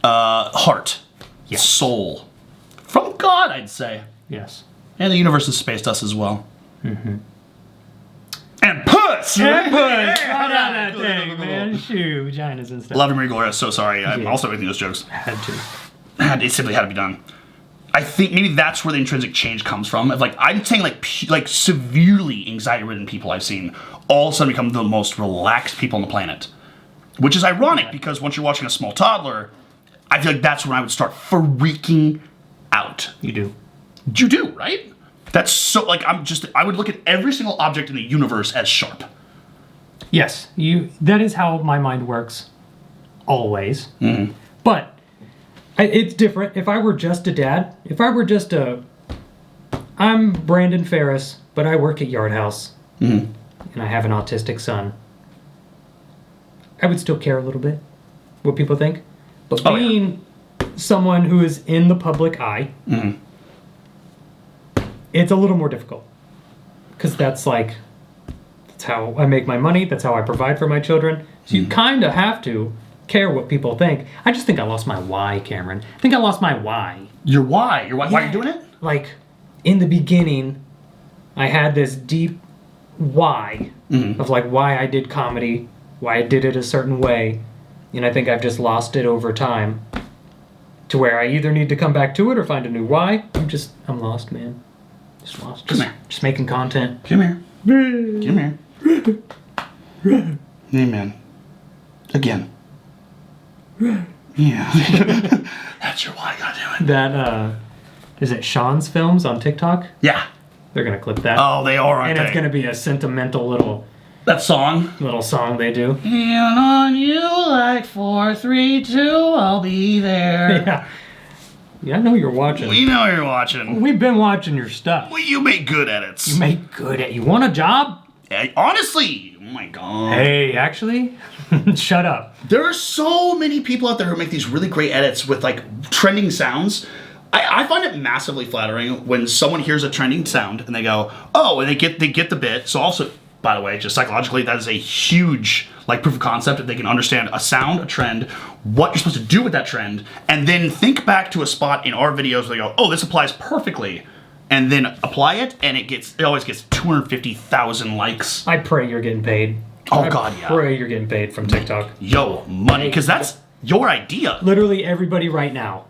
B: heart.
C: Yes.
B: Soul. From God, I'd say.
C: Yes.
B: And the universe has spaced us as well. And puss!
C: Yeah,
B: Yeah,
C: Shout out that
B: cool,
C: thing,
B: cool, cool.
C: man. Shoot, vaginas and stuff.
B: Love you, Marie Gloria. So sorry. I'm
C: Yeah.
B: also making those jokes.
C: Had to.
B: It simply had to be done. I think maybe that's where the intrinsic change comes from. Of like, I'm saying like severely anxiety-ridden people I've seen all of a sudden become the most relaxed people on the planet. Which is ironic because once you're watching a small toddler, I feel like that's when I would start freaking out.
C: You do.
B: You do, right? That's so, like, I would look at every single object in the universe as sharp.
C: Yes, that is how my mind works. Always. But it's different. If I were just a dad, I'm Brandon Ferris, but I work at Yard House. And I have an autistic son. I would still care a little bit what people think. But
B: Oh, yeah.
C: being someone who is in the public eye, it's a little more difficult. Because that's how I make my money. That's how I provide for my children. So you kind of have to care what people think. I just think I lost my why, Cameron. I think I lost my why.
B: Your why? Why you're doing it?
C: Like, in the beginning, I had this deep why of like why I did comedy, why I did it a certain way. And I think I've just lost it over time to where I either need to come back to it or find a new why. I'm lost, man. Just lost.
B: Come here.
C: Just making content.
B: Come here. Come here. Amen. Again. Yeah. That's your why you gotta do it.
C: That, is it Sean's Films on TikTok?
B: Yeah.
C: They're gonna clip that.
B: Oh, they are, aren't
C: and
B: they?
C: it's gonna be a sentimental little
B: That song.
C: song they do.
B: And on you like 4, 3, 2, I'll be there.
C: Yeah. Yeah, I know you're watching.
B: We know you're watching.
C: We've been watching your stuff.
B: Well, you make good edits.
C: You make good at. You want a job?
B: Honestly, oh my god.
C: Hey, actually, shut up.
B: There are so many people out there who make these really great edits with like trending sounds. I find it massively flattering when someone hears a trending sound and they go, oh, and they get the bit. So also, by the way, just psychologically, that is a huge like proof of concept if they can understand a sound, a trend, what you're supposed to do with that trend, and then think back to a spot in our videos where they go, oh, this applies perfectly, and then apply it, and it always gets 250,000 likes.
C: I pray you're getting paid.
B: Oh,
C: I
B: God, yeah.
C: pray you're getting paid from TikTok.
B: Yo, money, because that's your idea.
C: Literally everybody right now,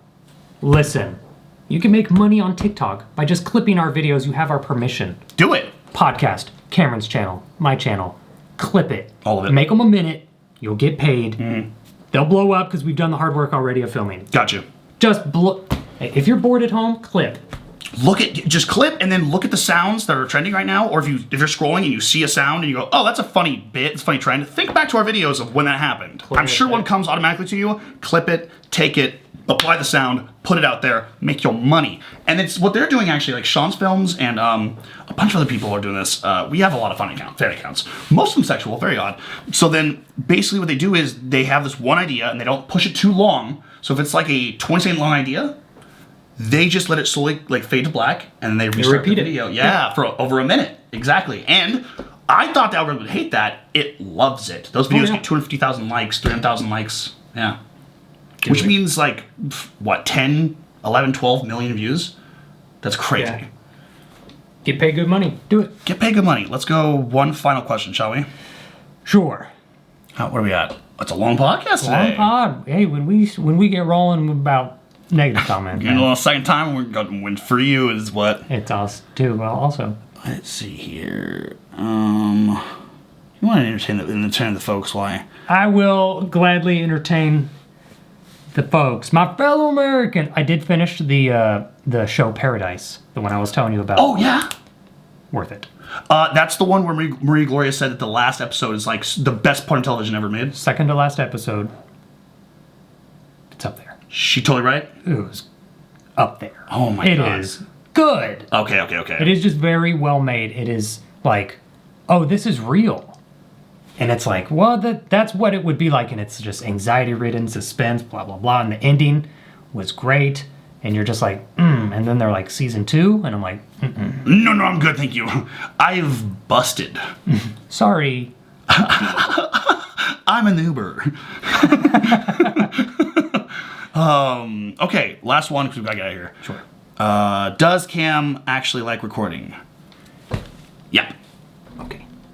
C: listen. You can make money on TikTok by just clipping our videos. You have our permission.
B: Do it.
C: Podcast, Cameron's channel, my channel. Clip it.
B: All of it.
C: Make them a minute. You'll get paid. They'll blow up because we've done the hard work already of filming.
B: Got you.
C: Just if you're bored at home, clip.
B: Just clip and then look at the sounds that are trending right now, or if you're scrolling and you see a sound and you go, oh, that's a funny bit, it's a funny trend, think back to our videos of when that happened. I'm sure one comes automatically to you. Clip it, take it, apply the sound, put it out there, make your money. And it's what they're doing actually, like Sean's Films and a bunch of other people are doing this. We have a lot of fan accounts. Most of them sexual, very odd. So then basically what they do is they have this one idea and they don't push it too long. So if it's like a 20-second long idea, they just let it slowly like fade to black, and then they restart the
C: repeat it.
B: video. Yeah, for over a minute. Exactly. And I thought the algorithm would hate that. It loves it. Those videos
C: yeah.
B: get 250,000 likes, 300,000 likes. Yeah. Which means like, what, 10, 11, 12 million views? That's crazy.
C: Yeah. Get paid good money. Do it.
B: Get paid good money. Let's go one final question, shall we?
C: Sure.
B: What are we at? It's a long podcast
C: Long
B: today.
C: pod. Hey, when we get rolling about negative comments,
B: You know,
C: man,
B: the second time we're going to win for you is what?
C: it's us too. Well, also,
B: Let's see here. You want to entertain the folks? Why?
C: I will gladly entertain the folks, my fellow American. I did finish the show Paradise, the one I was telling you about.
B: Oh yeah.
C: Worth it.
B: That's the one where Marie Gloria said that the last episode is like the best part of television ever made.
C: Second to last episode. It's up there.
B: She totally right.
C: It was up there.
B: Oh my
C: It
B: God.
C: is good.
B: Okay.
C: It is just very well made. It is like, oh, this is real. And it's like, well, that's what it would be like. And it's just anxiety-ridden, suspense, blah, blah, blah. And the ending was great. And you're just like, And then they're like, season 2. And I'm like,
B: No, I'm good, thank you. I've busted.
C: sorry.
B: I'm an Uber. Okay, last one because we gotta get out of here.
C: Sure.
B: Does Cam actually like recording? Yep.